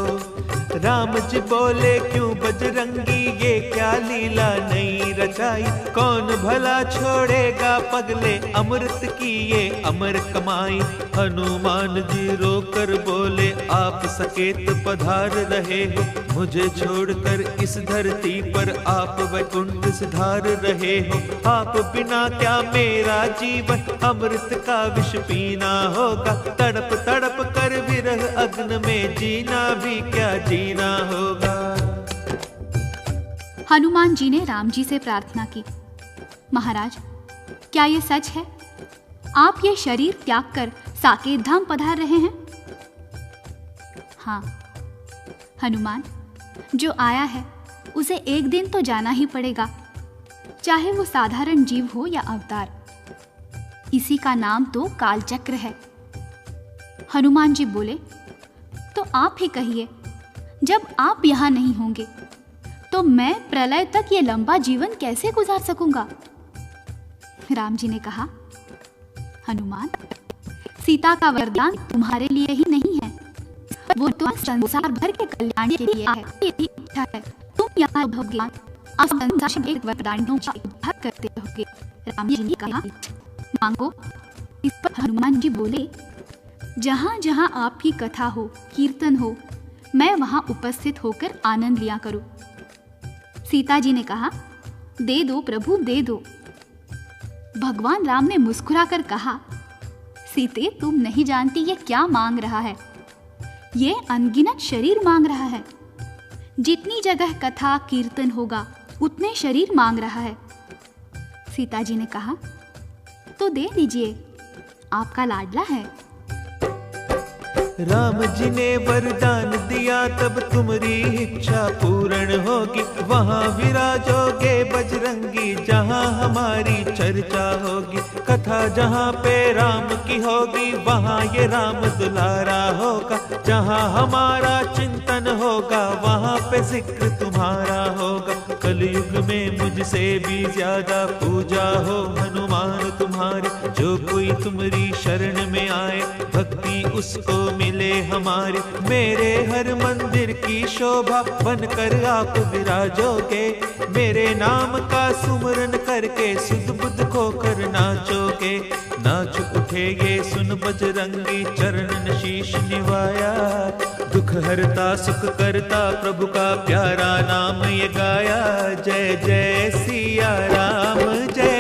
राम जी बोले क्यों बजरंगी ये क्या लीला नई रचाई, कौन भला छोड़ेगा पगले अमृत की ये अमर कमाई। हनुमान जी रोकर बोले आप सकेत पधार रहे हो, मुझे छोड़कर इस धरती पर आप वैकुंठ सिधार रहे हो। आप बिना क्या मेरा जीवन अमृत का विष पीना होगा, तड़प तड़प कर विरह अग्न में जीना भी क्या जीना होगा। हनुमान जी ने राम जी से प्रार्थना की, महाराज क्या ये सच है, आप ये शरीर त्याग कर साकेत धाम पधार रहे हैं? हाँ हनुमान, जो आया है उसे एक दिन तो जाना ही पड़ेगा, चाहे वो साधारण जीव हो या अवतार। इसी का नाम तो कालचक्र है। हनुमान जी बोले, तो आप ही कहिए, जब आप यहां नहीं होंगे तो मैं प्रलय तक ये लंबा जीवन कैसे गुजार सकूंगा? राम जी ने कहा, हनुमान, सीता का वरदान तुम्हारे लिए ही नहीं है, वो तो संसार भर के कल्याण के लिए है। यही इच्छा है तुम यहाँ रहोगे, अब संसार के वरदानों का उद्धार करते रहोगे। राम जी ने कहा, मांगो। इस पर हनुमान जी बोले, जहाँ जहाँ आपकी कथा हो, कीर्तन हो, मैं वहाँ उपस्थित होकर आनंद लिया करूँ। सीता जी ने कहा, दे दो प्रभु दे दो। भगवान राम ने मुस्कुराकर कहा, सीते तुम नहीं जानती ये क्या मांग रहा है, ये अनगिनत शरीर मांग रहा है। जितनी जगह कथा कीर्तन होगा उतने शरीर मांग रहा है। सीता जी ने कहा, तो दे दीजिए, आपका लाडला है। राम जी ने वरदान दिया तब तुम्हारी इच्छा पूर्ण होगी, वहाँ विराजोगे बजरंगी जहाँ हमारी चर्चा होगी। कथा जहाँ पे राम की होगी वहाँ ये राम दुलारा होगा, जहाँ हमारा चिंतन होगा वहाँ पे जिक्र तुम्हारा होगा। कलयुग में मुझसे भी ज्यादा पूजा हो हनुमान तुम्हारी, जो कोई तुम्हारी शरण में आए भक्ति उसको मिले हमारी। मेरे हर मंदिर की शोभा बनकर आप विराजोगे, मेरे नाम का सुमरन करके सुध बुध खोकर नाचोगे। नाच उठे ये सुन बजरंगी चरणन शीश निवाया, दुख हरता सुख करता प्रभु का प्यारा नाम ये गाया। जय जय सिया राम जय